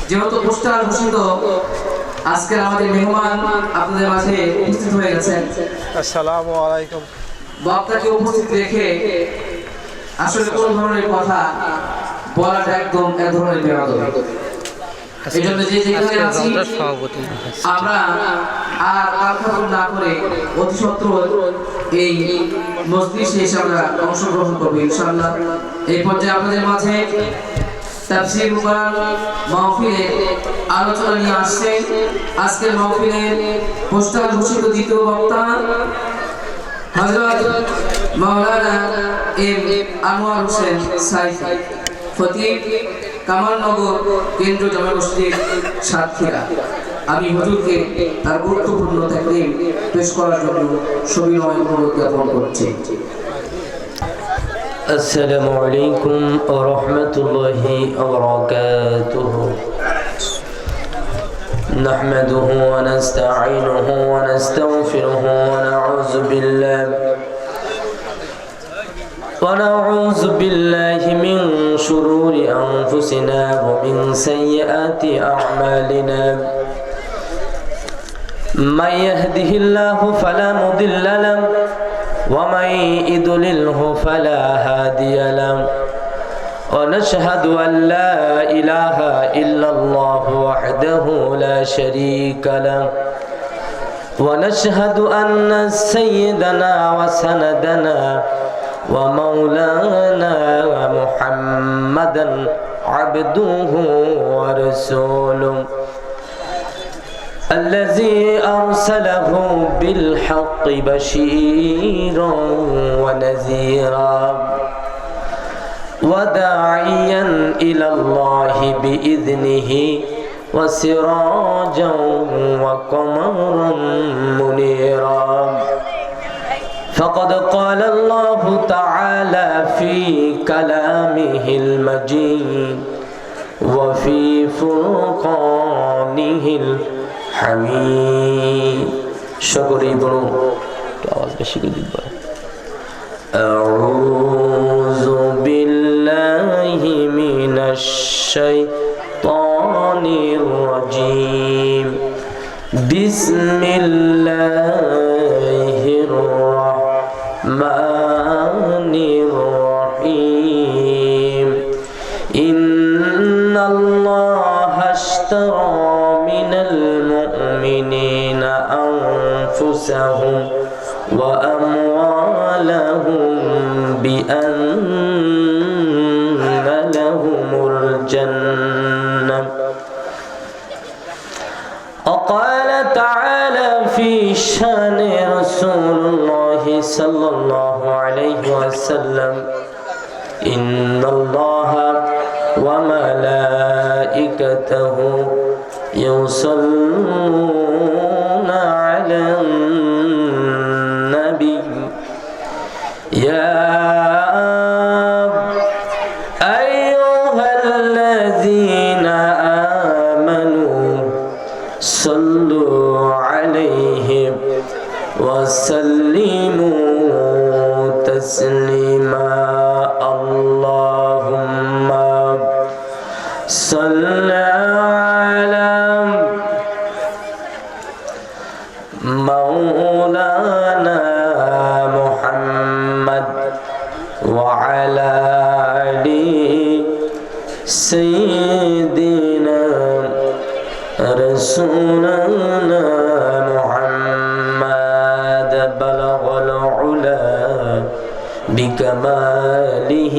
যেহেতু পোস্টার ঘোষিত আজকের আমাদের মেহমান আপনাদের মাঝে উপস্থিত হয়ে গেছেন। আসসালামু আলাইকুম। বক্তাকে উপস্থিত রেখে আসলে কোন ধরনের কথা বলাটা একদম এক ধরনের বেয়াদবি। এই জন্য যে যেখানে আছি আমরা আর কালক্ষেপণ না করে অতি সত্বর এই মজলিসে এসে আমরা অংশগ্রহণ করবো ইনশাআল্লাহ। এই পর্যায়ে আপনাদের মাঝে তাফসীর কোরআন মাহফিলে আলোচনা নিয়ে আসছে আজকের মাহফিলের পোস্টার ঘোষিত দ্বিতীয় বক্তা হযরত মাওলানা এম আনোয়ার হোসেন সাইফি, খতিব কামালনগর কেন্দ্র জামে মসজিদ সাতক্ষীরা। আমি হুজুরকে তার গুরুত্বপূর্ণ তাকরীম পেশ করার জন্য সবিনয় অনুরোধ জ্ঞাপন করছি। السلام عليكم ورحمة الله وبركاته. نحمده ونستعينه ونستغفره ونعوذ بالله من شرور أنفسنا ومن سيئات أعمالنا. من يهده الله فلا مضل له ومن يضلله فلا هادي له. ونشهد أن لا إله إلا الله وحده لا شريك له. ونشهد أن سيدنا وسندنا ومولانا محمدا عبده ورسوله الذي أرسله بالحق بشيرا ونذيرا وداعيا إلى الله بإذنه وسراجا وقمرا منيرا. فقد قال الله تعالى في كلامه المجيد وفي فرقانه الحميد. شكري برو أعوذ بالله من الشيطان الرجيم. بسم الله الرحمن الرحيم. إن الله اشترى من المؤمنين أنفسهم وأموالهم بأن لهم الجنة. وقال تعالى في شان رسول الله صلى الله عليه وسلم. إن الله وملائكته يصلون على النبي يا أيها الذين آمنوا صلوا عليه وسلموا تسليما. اللهم صل على مولانا محمد وعلى آل سيدنا رسولنا محمد. بلغ العلا بكماله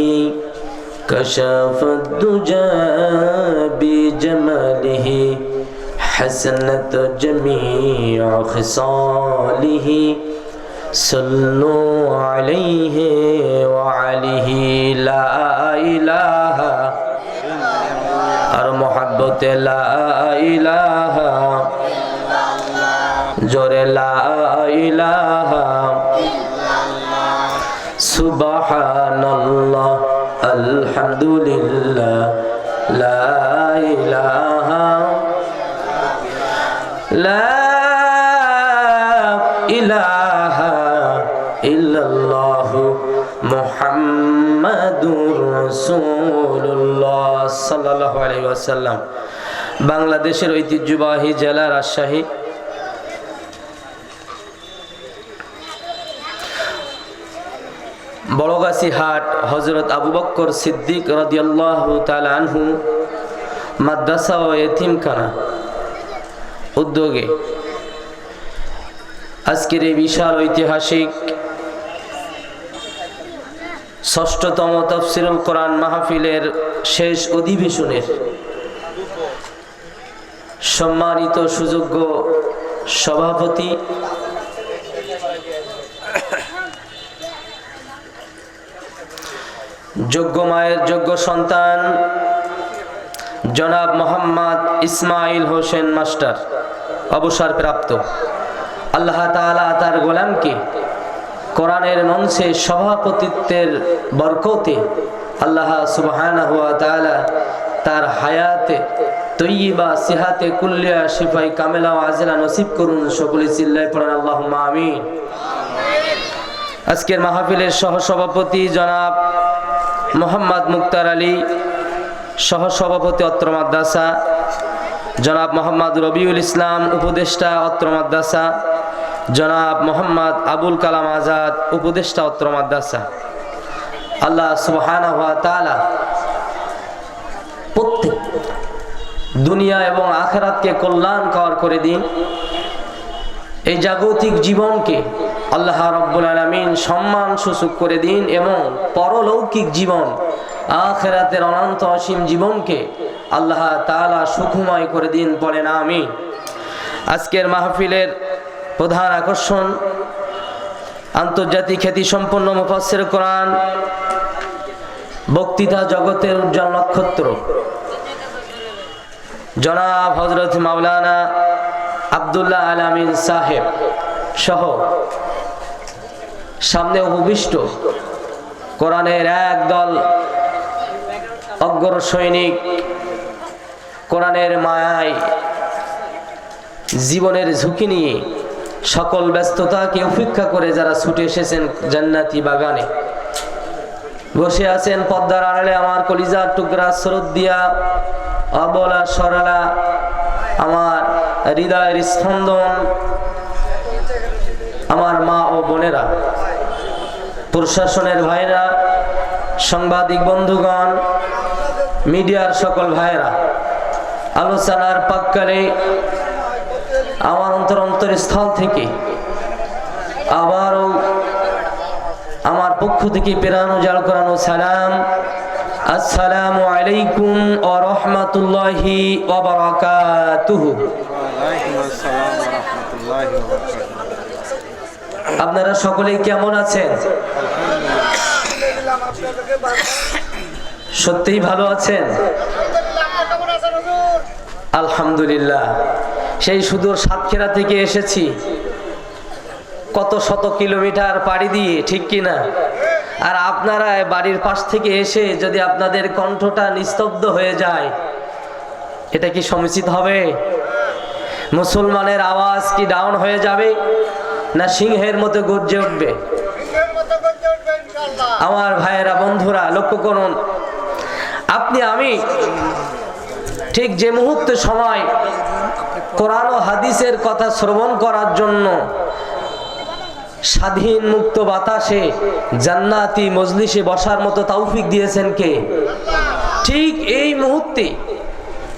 كشف الدجى بجماله حسنت جميع خصاله. صلوا عليه وعليه لا إله और मोहब्बत ला इलाहा जोरे ला इलाहा सुबहानल्लाह अल्हम्दुलिल्लाह ला इलाहा इल्लल्लाह मुहम्मदुर रसूलुल्लाह सल्लल्लाहु अलैहि वसल्लम. বাংলাদেশের ঐতিহ্যবাহী জেলা রাজশাহী। বড়গাছি হাট হযরত আবু বকর সিদ্দিক রাদিয়াল্লাহু তাআলা আনহু মাদ্রাসা ও এতিমখানা উদ্যোগে আজকের এই বিশাল ঐতিহাসিক ষষ্ঠতম তাফসীরুল কোরআন মাহফিলের শেষ অধিবেশনের সম্মানিত সুযোগ্য সভাপতি যোগ্য মায়ের যোগ্য সন্তান জনাব মোহাম্মদ ইসমাইল হোসেন মাস্টার অবসরপ্রাপ্ত। আল্লাহ তাআলা তার গোলামকে কোরআনের মঞ্চে সভাপতিত্বের বরকতে আল্লাহ সুবহানাহু ওয়া তাআলা তার হায়াতে তৈয়বা সিহাতে কুল্লিয়া শিফাই কামেলা ও আজিলা নসিব করুন। সকলে চিল্লায় পড়েন আল্লাহুম্মা আমিন। আজকের মাহফিলের সহসভাপতি জনাব মোহাম্মদ মুক্তার আলী, সহসভাপতি অত্র মাদ্রাসা, জনাব মোহাম্মদ রবিউল ইসলাম উপদেষ্টা অত্র মাদ্রাসা, জনাব মোহাম্মদ আবুল কালাম আজাদ উপদেষ্টা অত্র মাদ্রাসা। আল্লাহ সুবহানাহু ওয়া তাআলা প্রত্যেক দুনিয়া এবং আখিরাতকে কল্যাণকর করে দিন। এই জাগতিক জীবনকে আল্লাহ রাব্বুল আলামিন সম্মান সূচক করে দিন এবং পরলৌকিক জীবন আখিরাতের অনন্ত অসীম জীবনকে আল্লাহ তাআলা সুখময় করে দিন, বলেন আমিন। আজকের মাহফিলের প্রধান আকর্ষণ আন্তর্জাতিক খ্যাতিসম্পন্ন মুফাসসির কোরআন, বক্তৃতা জগতের উজ্জ্বল নক্ষত্র জনাব হযরত মাওলানা আব্দুল্লাহ আল আমিন সাহেব সহ সামনে উপবিষ্ট কোরআনের একদল অগ্র সৈনিক, কোরআনের মায়ায় জীবনের ঝুঁকি নিয়ে সকল ব্যস্ততাকে উপেক্ষা করে যারা ছুটে এসেছেন জান্নাতি বাগানে, বসে আছেন পদ্মার আড়ালে আমার কলিজার টুকরা শ্রদ্ধা অবলা সরলা আমার হৃদয়ের স্পন্দন আমার মা ও বোনেরা, প্রশাসনের ভাইরা, সাংবাদিক বন্ধুগণ, মিডিয়ার সকল ভাইরা, আলোচনার পাককালে আমার অন্তরস্থল থেকে আবারও আমার পক্ষ থেকে পেরানো জাল করানো সালাম, আসসালামু আলাইকুম ওয়া রাহমাতুল্লাহি ওয়া বারাকাতুহু। আপনারা সকলেই কেমন আছেন? সত্যিই ভালো আছেন? আলহামদুলিল্লাহ। সেই সুদূর সাতক্ষীরা থেকে এসেছি, কত শত কিলোমিটার পাড়ি দিয়ে, ঠিক কিনা? আর আপনারা বাড়ির পাশ থেকে এসে যদি আপনাদের কণ্ঠটা নিস্তব্ধ হয়ে যায়, এটা কি সমীচিত হবে? মুসলমানের আওয়াজ কি ডাউন হয়ে যাবে না সিংহের মতো গর্জে উঠবে? আমার ভাইয়েরা, বন্ধুরা, লক্ষ্য করুন, আপনি আমি ঠিক যে মুহূর্তে সময় কোরআন ও হাদিসের কথা শ্রবণ করার জন্য স্বাধীন মুক্ত বাতাসে জান্নাতি মজলিসে বসার মতো তৌফিক দিয়েছেন কে? ঠিক এই মুহূর্তে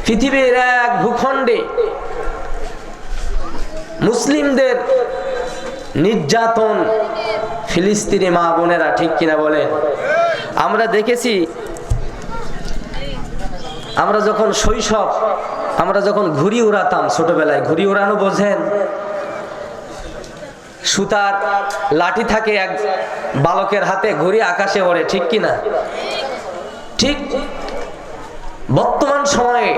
পৃথিবীর এক ভূখণ্ডে মুসলিমদের নির্যাতন, ফিলিস্তিনি মা বোনেরা, ঠিক কিনা বলেন? আমরা দেখেছি, আমরা যখন শৈশব, আমরা যখন ঘুড়ি উড়াতাম ছোটবেলায়, ঘুড়ি উড়ানো বোঝেন? সুতার লাঠি থাকে এক বালকের হাতে, ঘুড়ি আকাশে ওড়ে, ঠিক কিনা? ঠিক বর্তমান সময়ে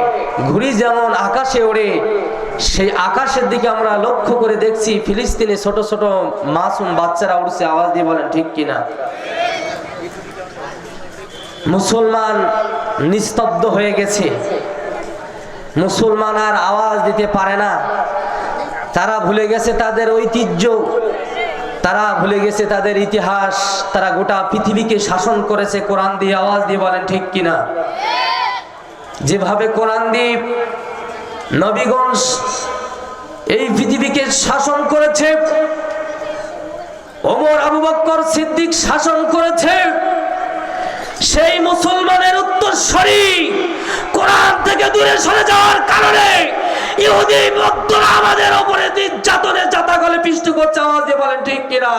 ঘুড়ি যেমন আকাশে ওড়ে, সেই আকাশের দিকে আমরা লক্ষ্য করে দেখছি ফিলিস্তিনে ছোট ছোট মাসুম বাচ্চারা উড়ছে। আওয়াজ দিয়ে বলেন ঠিক কিনা? মুসলমান নিস্তব্ধ হয়ে গেছে, মুসলমান আর আওয়াজ দিতে পারে না। তারা ভুলে গেছে তাদের ঐতিহ্য, তারা ভুলে গেছে তাদের ইতিহাস। তারা গোটা পৃথিবীকে শাসন করেছে কোরআন দিয়ে। আওয়াজ দিয়ে বলেন ঠিক কিনা? যেভাবে কোরআন দিয়ে নবীগণ এই পৃথিবীকে শাসন করেছে, ওমর আবু বকর সিদ্দিক শাসন করেছে। সেই মুসলমানের উত্তরসূরি কোরআন থেকে দূরে সরে যাওয়ার কারণে ইহুদি ভক্তরা আমাদের উপরে নির্যাতনে জাতাকলে পিষ্ট করছে। আওয়াজ দিয়ে বলেন ঠিক কিনা?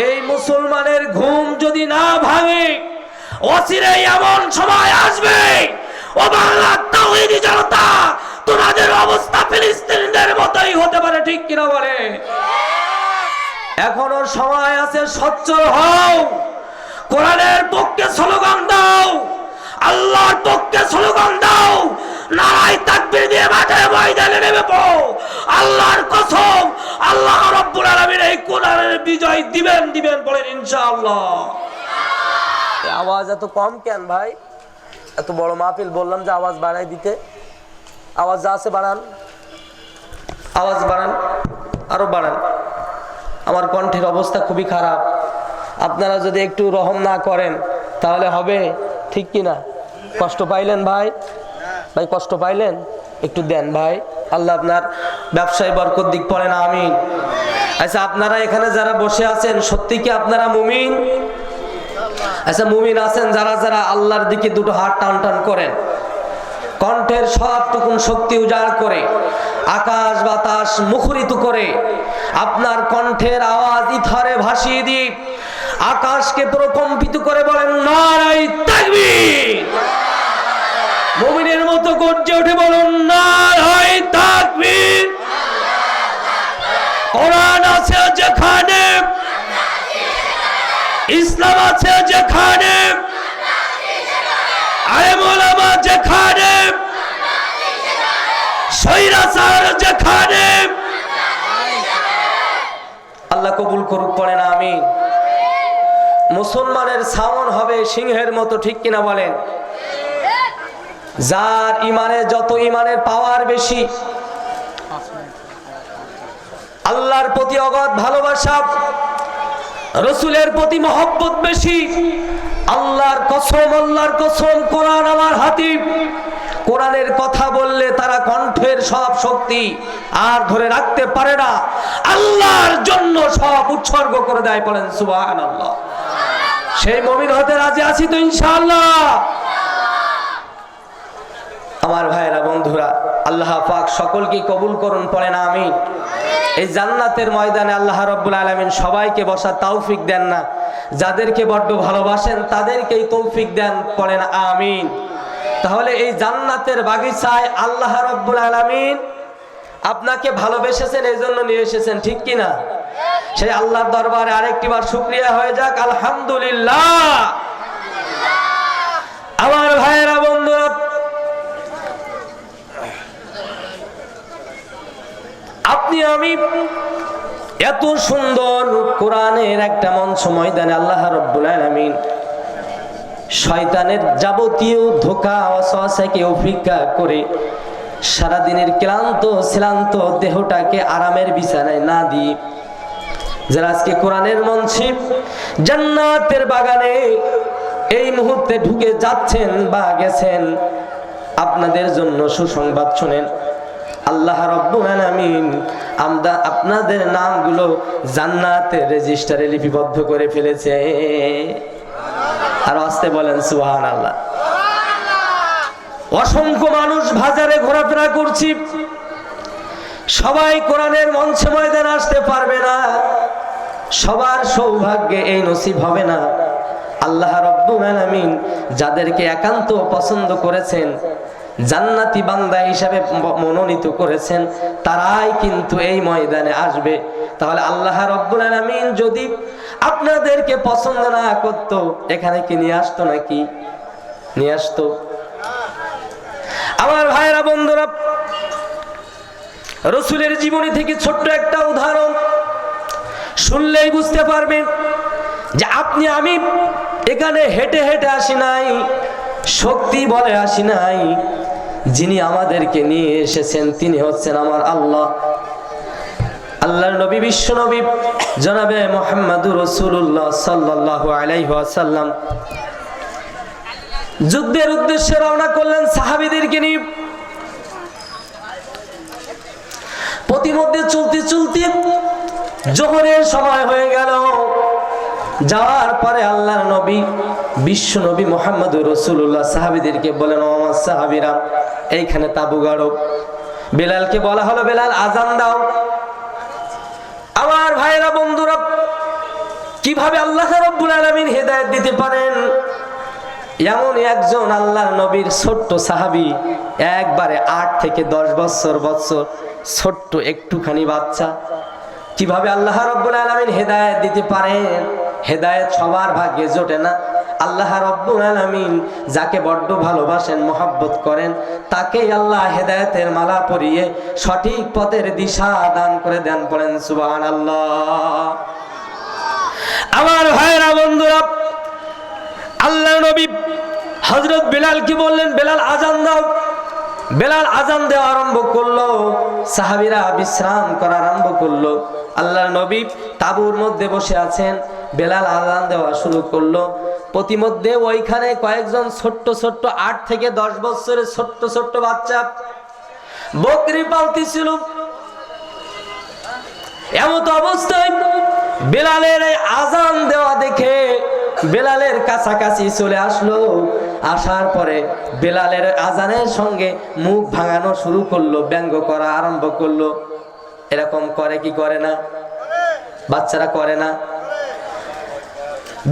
এই মুসলমানের ঘুম যদি না ভাঙে, অচিরেই এমন সময় আসবে ও বাংলার তাওহীদি জনতা, তোমাদের অবস্থা ফিলিস্তিনিদের মতোই হতে পারে। ঠিক কিনা বলে? এখনো সময় আছে, সচ্ছল হও, কোরআনের পক্ষে স্লোগান দাও, আল্লাহর পক্ষে স্লোগান দাও, নারায়ে তাকবীর দিয়ে মাঠে ময়দানে নেমে পড়ো। আল্লাহর কসম, আল্লাহ রাব্বুল আলামিন এই কোরআনের বিজয় দিবেন দিবেন বলেন ইনশাআল্লাহ। আওয়াজ এত কম কেন ভাই? এত বড় মাহফিল, বললাম যে আওয়াজ বাড়াই দিতে। আওয়াজ যা আছে বাড়ান, আওয়াজ বাড়ান, আরো বাড়ান। আমার কণ্ঠের অবস্থা খুবই খারাপ, আপনারা যদি একটু রহম না করেন তাহলে হবে। ঠিক কিনা? কষ্ট পাইলেন ভাই? ভাই কষ্ট পাইলেন? একটু দেন ভাই, আল্লাহ আপনার ব্যবসায় বরকত দিক, পড়েন আমিন। আচ্ছা, আপনারা এখানে যারা বসে আছেন সত্যি কি আপনারা মুমিন? আচ্ছা, মুমিন আছেন যারা যারা আল্লাহর দিকে দুটো হাত টান টান করেন, কণ্ঠের সবটুকুন শক্তি উজাড় করে, আকাশ বাতাস মুখরিত করে, আপনার কণ্ঠের আওয়াজ ইথরে ভাসিয়ে দিয়ে আকাশকে প্রকম্পিত করে বলেন নারায়ে তাকবীর। মুমিনের মতো গর্জে উঠে বলুন নারায়ে তাকবীর। কোরআন আছে যেখানে, ইসলাম আছে যেখানে, আলেম ওলামা যেখানে, স্বৈরাচার যেখানে, আল্লাহ কবুল করুক, পড়েন আমিন। মুসলমানের সাউন্ড হবে সিংহের মতো। ঠিক কিনা বলেন? যার ইমানে যত ইমানের পাওয়ার বেশি, আল্লাহর প্রতি অগাধ ভালোবাসা, রসুলের প্রতি মহব্বত বেশি, আল্লাহর কসম, কোরআন আমার হাতি। কোরআনের কথা বললে তারা কণ্ঠের সব শক্তি আর ধরে রাখতে পারে না, আল্লাহর জন্য সব উৎসর্গ করে দেয়। বলেন সুবহানাল্লাহ। সেই মুমিন হতে রাজি আছি তো ইনশাআল্লাহ? আমার ভাইরা বন্ধুরা, আল্লাহ পাক সকলকে কবুল করুন, পড়েন আমিন। এই জান্নাতের ময়দানে আল্লাহ রাব্বুল আলামিন সবাইকে বসার তৌফিক দেন না, যাদেরকে বড্ড ভালোবাসেন তাদেরকেই তৌফিক দেন, পড়েন আমিন। তাহলে এই জান্নাতের বাগিচায় আল্লাহ রাব্বুল আলামিন আপনাকে ভালোবেসেছেন, এই জন্য নিয়ে এসেছেন। ঠিক কিনা? সেই আল্লাহর দরবারে আরেকটিবার শুকরিয়া হয়ে যাক, আলহামদুলিল্লাহ। আমার ভাইয়েরা বন্ধুরা, আপনি আমি এত সুন্দর কোরআনের একটা মঞ্চ ময়দানে আল্লাহ রাব্বুল আলামিন শয়তানের যাবতীয় ধোঁকা ওয়াসওয়াসাকে উপেক্ষা করে সারাদিনের শ্রান্ত দেহটাকে আরামের বিছানায় না দিয়ে যারা আজকে কোরআনের মঞ্চে জান্নাতের বাগানে এই মুহূর্তে ঢুকে যাচ্ছেন বা গেছেন, আপনাদের জন্য সুসংবাদ শুনেন। আল্লাহ রাব্বুল আলামিন আপনাদের নামগুলো জান্নাতের রেজিস্টারে লিপিবদ্ধ করে ফেলেছে। আর আসতে বলেন সুবহানাল্লাহ। অসংখ্য মানুষ বাজারে ঘোরাফেরা করছি, সবাই কোরআনের মঞ্চে ময়দানে আসতে পারবে না, সবার সৌভাগ্যে এই নসিব হবে না। আল্লাহ রাব্বুল আলামিন যাদেরকে একান্ত পছন্দ করেছেন, জান্নাতি বান্দা হিসাবে মনোনীত করেছেন, তারাই কিন্তু এই ময়দানে আসবে। তাহলে আল্লাহ রাব্বুল আলামিন যদি আপনাদেরকে পছন্দ না করতো, এখানে কি নিয়ে আসতো? নাকি নিয়ে আসতো? আমার ভাইরা বন্ধুরা, রাসূলের জীবনী থেকে ছোট্ট একটা উদাহরণ শুনলেই বুঝতে পারবেন যে আপনি আমি এখানে হেঁটে হেঁটে আসি নাই, শক্তি বলে আসি নাই। যিনি আমাদেরকে নিয়ে এসেছেন তিনি হচ্ছেন আমার আল্লাহ। আল্লাহর নবী, বিশ্ব নবী জনাবে মুহাম্মদুর রাসূলুল্লাহ সাল্লাল্লাহু আলাইহি ওয়াসাল্লাম যুদ্ধের উদ্দেশ্যে রওনা করলেন সাহাবীদেরকে নিয়ে। প্রতিমধ্যে চলতে চলতে জোহরের সময় হয়ে গেল। যাওয়ার পরে আল্লাহর নবী বিশ্ব নবী মুহাম্মদুর রাসূলুল্লাহ সাহাবীদেরকে বলেন, ও আমার সাহাবীরা, এইখানে তাবু গাড়ো। বেলালকে বলা হলো, বেলাল আজান দাও। আমার ভাইরা বন্ধুরা, কিভাবে আল্লাহ রাব্বুল আলামিন হেদায়েত দিতে পারেন? এমন একজন আল্লাহর নবীর ছোট্ট সাহাবী, একবারে 8 থেকে 10 বছর ছোট্ট একটুখানি বাচ্চা, কিভাবে আল্লাহ রাব্বুল আলামিন হেদায়েত দিতে পারেন? হেদায়েত সবার ভাগ্যে জোটে না। আল্লাহ রাব্বুল আলামিন যাকে বড্ড ভালোবাসেন, মহব্বত করেন, তাকেই আল্লাহ হেদায়েতের মালা পরিয়ে সঠিক পথের দিশা দান করে দেন। পড়েন সুবহানাল্লাহ। আমার ভাইরা বন্ধুরা, আল্লাহ নবী হযরত বেলাল কি বললেন, বেলাল আজান দাও। বেলাল আজান দেওয়া আরম্ভ করলো, সাহাবীরা বিশ্রাম করা আরম্ভ করলো। আল্লাহর নবী তাঁবুর মধ্যে বসে আছেন, বেলাল আজান দেওয়া শুরু করলো। প্রতিমধ্যে ওইখানে কয়েকজন ছোট্ট 8 থেকে 10 বছরের ছোট্ট বাচ্চা বকরি পালতেছিল। এমত অবস্থায় বেলালের এই আজান দেওয়া দেখে বেলালের কাছাকাছি চলে আসলো। আসার পরে বেলালের আজানের সঙ্গে মুখ ভাঙানো শুরু করলো, ব্যঙ্গ করা আরম্ভ করলো। এরকম করে কি করে না? বাচ্চারা করে না?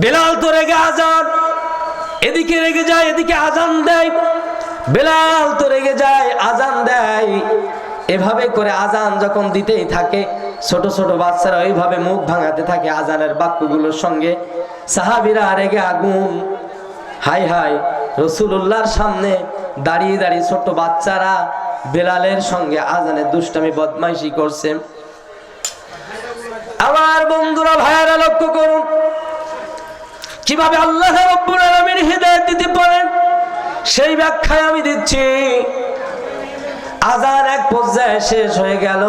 বেলাল তো রেগে আজান, এদিকে রেগে যায়, এদিকে আজান দেয়। বেলাল তো রেগে যায়, আজান দেয়। এভাবে করে আজান যখন দিতেই থাকে, ছোট ছোট বাচ্চারা ওইভাবে মুখ ভাঙাতে থাকে আজানের বাক্যগুলোর সঙ্গে। সাহাবীরা রেগে আগুন। হাই হাই, রাসূলুল্লাহর সামনে দাঁড়িয়ে দাঁড়িয়ে ছোট বাচ্চারা বেলালের সঙ্গে আজানের দুষ্টামি বদমাইশি করছে। আমার বন্ধুরা, ভাইয়েরা, লক্ষ্য করুন কিভাবে আল্লাহ রাব্বুল আলামিন হেদায়েত দিতে পারেন, সেই ব্যাখ্যায় আমি দিচ্ছি। আজান এক পর্যায়ে শেষ হয়ে গেল।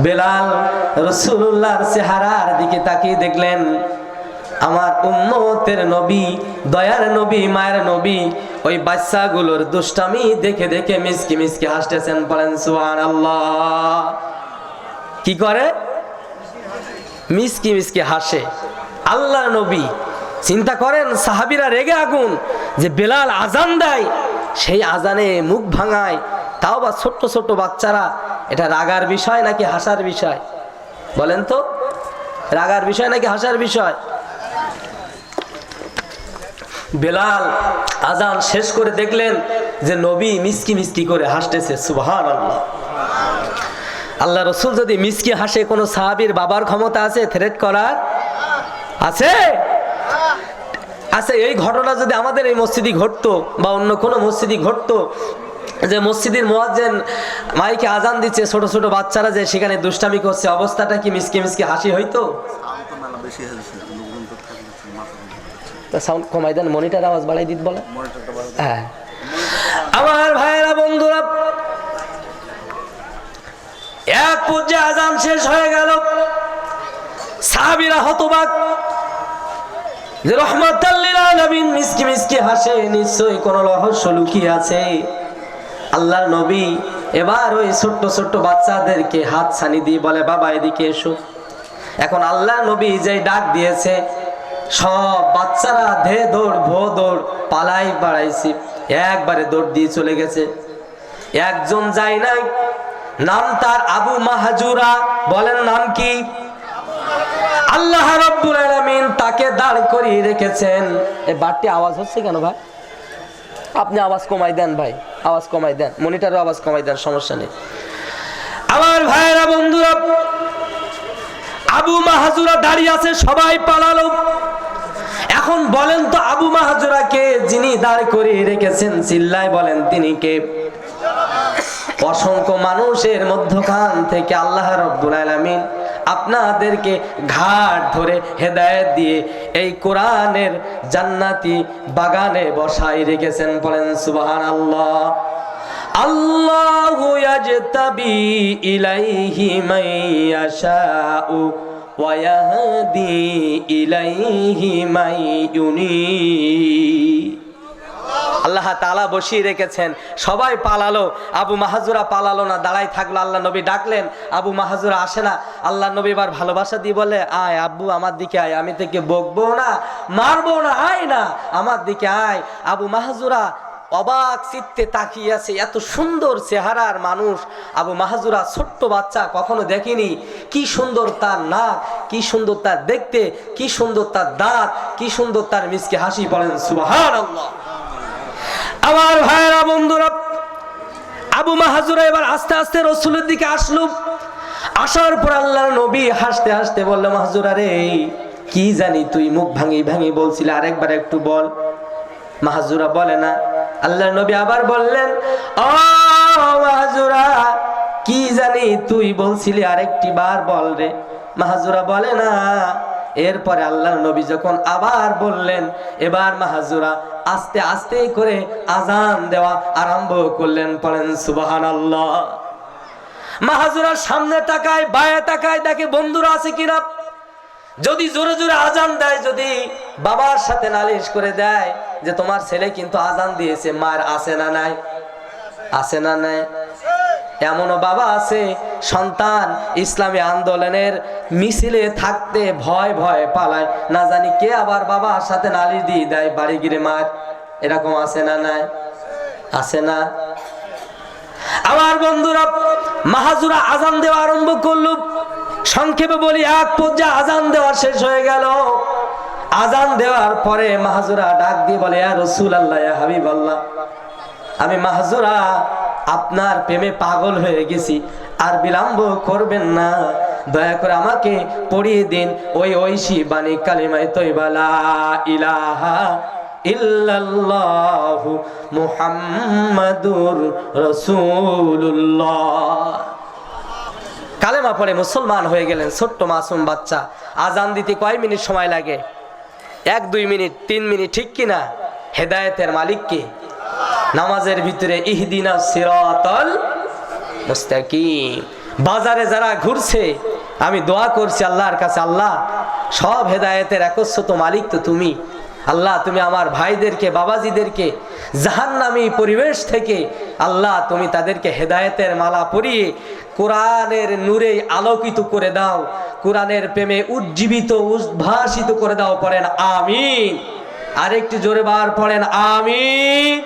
বেলাল রাসূলুল্লাহর চেহারার দিকে তাকিয়ে দেখলেন, আমার উম্মতের নবী, দয়ার নবী, মায়ের নবী ওই বাচ্চাগুলোর দুষ্টামি দেখে দেখে মিসকি মিসকি হাসতেছেন। বলেন সুবহানাল্লাহ। কি করে? মিসকি মিসকি হাসে আল্লাহর নবী। চিন্তা করেন, সাহাবীরা রেগে আগুন যে বেলাল আজান দেয়, সেই আজানে মুখ ভাঙায়, তাও বা ছোট্ট ছোট্ট বাচ্চারা। এটা রাগার বিষয় নাকি হাসার বিষয়? বলেন তো, রাগার বিষয় নাকি হাসার বিষয়? বেলাল আজান শেষ করে দেখলেন যে নবী মিসকি মিসকি করে হাসতেছে। সুবহানাল্লাহ। আল্লাহ রাসূল যদি মিসকি হাসে, কোনো সাহাবীর বাবার ক্ষমতা আছে থ্রেট করার? আছে? আচ্ছা, এই ঘটনা যদি আমাদের এই মসজিদে ঘটতো বা অন্য কোনো মসজিদে ঘটতো, যে মসজিদের মুয়াজ্জিন মাইকে আজান দিচ্ছে, ছোট ছোট বাচ্চারা যে সেখানে দুষ্টামি করছে, অবস্থাটা কি মিসকি মিসকি হাসি হইতো? সাউন্ড কমাই দেন, মনিটর আওয়াজ বাড়াই দিত বলে। হ্যাঁ আমার ভাইয়েরা বন্ধুরা, এক পর্যায়ে আজান শেষ হয়ে গেল। সাহাবীরা হতবাক যে রহমাতাল লিল আলামিন মিসকি মিসকি হাসে, নিশ্চয়ই কোন রহস্য লুকিয়ে আছে। আল্লাহর নবী এবার ওই ছোট্ট ছোট্ট বাচ্চাদেরকে হাত ছানি দিয়ে বলে, বাবা এদিকে এসো। এখন আল্লাহর নবী যে ডাক দিয়েছে, সব বাচ্চারা ধে দৌড় ভো দৌড় পালাই বাড়াইছি, একবারে দৌড় দিয়ে চলে গেছে। একজন যায় নাই, নাম তার আবু মাহজুরা। বলেন নাম কি? আল্লাহ রাব্বুল আলামিন তাকে দাঁড় করিয়ে রেখেছেন। এই বাড়তি আওয়াজ হচ্ছে কেন ভাই? আপনি আওয়াজ কমাই দেন ভাই, আওয়াজ কমাই দেন, মনিটরের আওয়াজ কমাই দেন, সমস্যা নেই। আমার ভাইয়েরা বন্ধুরা, আবু মাহজুরা দাঁড়িয়ে আছে, সবাই পালালো। এখন বলেন তো, আবু মাহজুরাকে যিনি দাঁড় করিয়ে রেখেছেন, চিল্লায় বলেন তিনি কে? অসংখ্য মানুষের মধ্যখান থেকে আল্লাহ রাব্বুল আলামিন আপনাদেরকে ঘাট ধরে হেদায়েত দিয়ে এই কোরআনের জান্নাতি বাগানে বসাই রেখেছেন। বলেন সুবহানাল্লাহ। আল্লাহু ইয়াজতাবি ইলাইহি মান ইয়াশাউ ওয়া ইয়াহদি ইলাইহি মান ইউনিব। আল্লাহ তাআলা বসিয়ে রেখেছেন। সবাই পালালো, আবু মাহাজুরা পালালো না, দাঁড়াই থাকলো। আল্লাহ নবী ডাকলেন, আবু মাহাজুরা আসে না। আল্লাহ নবী এবার ভালোবাসা দিয়ে বলে, আয় আব্বু, আমার দিকে আয়, আমি তোকে বকবো না, মারবো না, আয় না, আমার দিকে আয়। আবু মাহাজুরা অবাক চিত্তে তাকিয়ে আছে, এত সুন্দর চেহারার মানুষ। আবু মাহাজুরা ছোট্ট বাচ্চা, কখনো দেখেনি। কি সুন্দর তার নাক, কি সুন্দর তার দেখতে, কি সুন্দর তার দাঁত, কি সুন্দর তার মিষ্টি হাসি। পড়েন সুবহানাল্লাহ। আমার ভাইরা বন্ধুরা, আবু মাহাজুরা এবার আস্তে আস্তে রাসূলের দিকে আসলো। আসার পর আল্লাহর নবী হাসতে হাসতে বলল, মাহাজুরা রে, কি জানি তুই মুখ ভাঙি ভাঙি বলছিলি, আরেকবার একটু বল। মাহাজুরা বলে না। আল্লাহর নবী আবার বললেন, ও মাহাজুরা, কি জানি তুই বলছিলি, আরেকটি বার বল রে। মাহাজুরা বলে না। এরপরে আল্লাহর নবী যখন আবার বললেন, এবার মাহাজুরা আস্তে আস্তে করে আজান দেওয়া আরম্ভ করলেন। পড়েন সুবহানাল্লাহ। মাহাজুরার সামনে তাকায়, বায়ে তাকায়, দেখে বন্ধুরা আছে কিনা। যদি জোরে জোরে আজান দেয়, যদি বাবার সাথে নালিশ করে দেয় যে তোমার ছেলে কিন্তু আজান দিয়েছে, মার আছে না নাই? আছে না নাই? এমনও বাবা আছে, সন্তান ইসলামী আন্দোলনের মিছিলে থাকতে ভয় ভয় পালায়, না জানি কে আবার বাবার সাথে নালিশ দিয়ে দেয়, বাড়ি গিরে মার। এরকম আছে না নাই? আছে না? আমার বন্ধুরা, মাহাজুরা আজান দেওয়া আরম্ভ করলো। সংক্ষেপে বলি, এক পর্যায়ে আজান দেওয়া শেষ হয়ে গেল। আজান দেওয়ার পরে মাহাজুরা ডাক দিয়ে বলে, ইয়া রাসূলুল্লাহ, ইয়া হাবিবাল্লাহ, আমি মাহাজুরা আপনার প্রেমে পাগল হয়ে গেছি, আর বিলম্ব করবেন না, দয়া করে আমাকে পড়িয়ে দিন ওই ঐশী বাণী কালিমায়ে তয়্যিবা লা ইলাহা ইল্লাল্লাহু মুহাম্মাদুর রাসূলুল্লাহ। কালেমা পড়ে মুসলমান হয়ে গেলেন ছোট্ট মাসুম বাচ্চা। আজান দিতে কয় মিনিট সময় লাগে? 1-2 মিনিট, 3 মিনিট, ঠিক কিনা? হেদায়েতের মালিক কে? নামাজের ভিতরে ইহদিনাস সিরাতাল মুস্তাকিম। বাজারে যারা ঘুরছে, আমি দোয়া করছি আল্লাহর কাছে, আল্লাহ সব হেদায়েতের একচ্ছত্র মালিক তো তুমি। আল্লাহ তুমি আমার ভাইদেরকে, বাবাজিদেরকে জাহান্নামী পরিবেশ থেকে আল্লাহ তুমি তাদেরকে হেদায়েতের মালা পরিয়ে কোরআনের নূরে আলোকিত করে দাও, কোরআনের প্রেমে উজ্জীবিত উদ্ভাসিত করে দাও। পড়েন আমিন। আরেকটু জোরে বার পড়েন আমিন।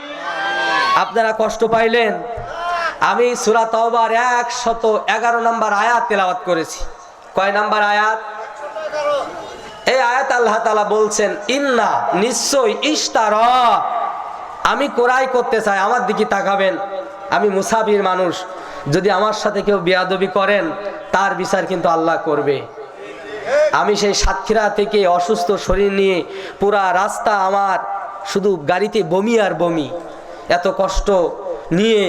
আপনারা কষ্ট পাইলেন? আমি সূরা তাওবার 111 নম্বর আয়াত তেলাওয়াত করেছি। কয় নাম্বার আয়াত? এই আয়াত আল্লাহ তাআলা বলছেন, ইন্না, নিশ্চয়, ইশতারা, আমি ক্রয় করতে চাই। আমার দিকে তাকাবেন, আমি মুসাফির মানুষ, যদি আমার সাথে কেউ বেয়াদবি করেন তার বিচার কিন্তু আল্লাহ করবে। আমি সেই সাতক্ষীরা থেকে অসুস্থ শরীর নিয়ে পুরা রাস্তা আমার শুধু গাড়িতে বমি আর বমি, এত কষ্ট নিয়ে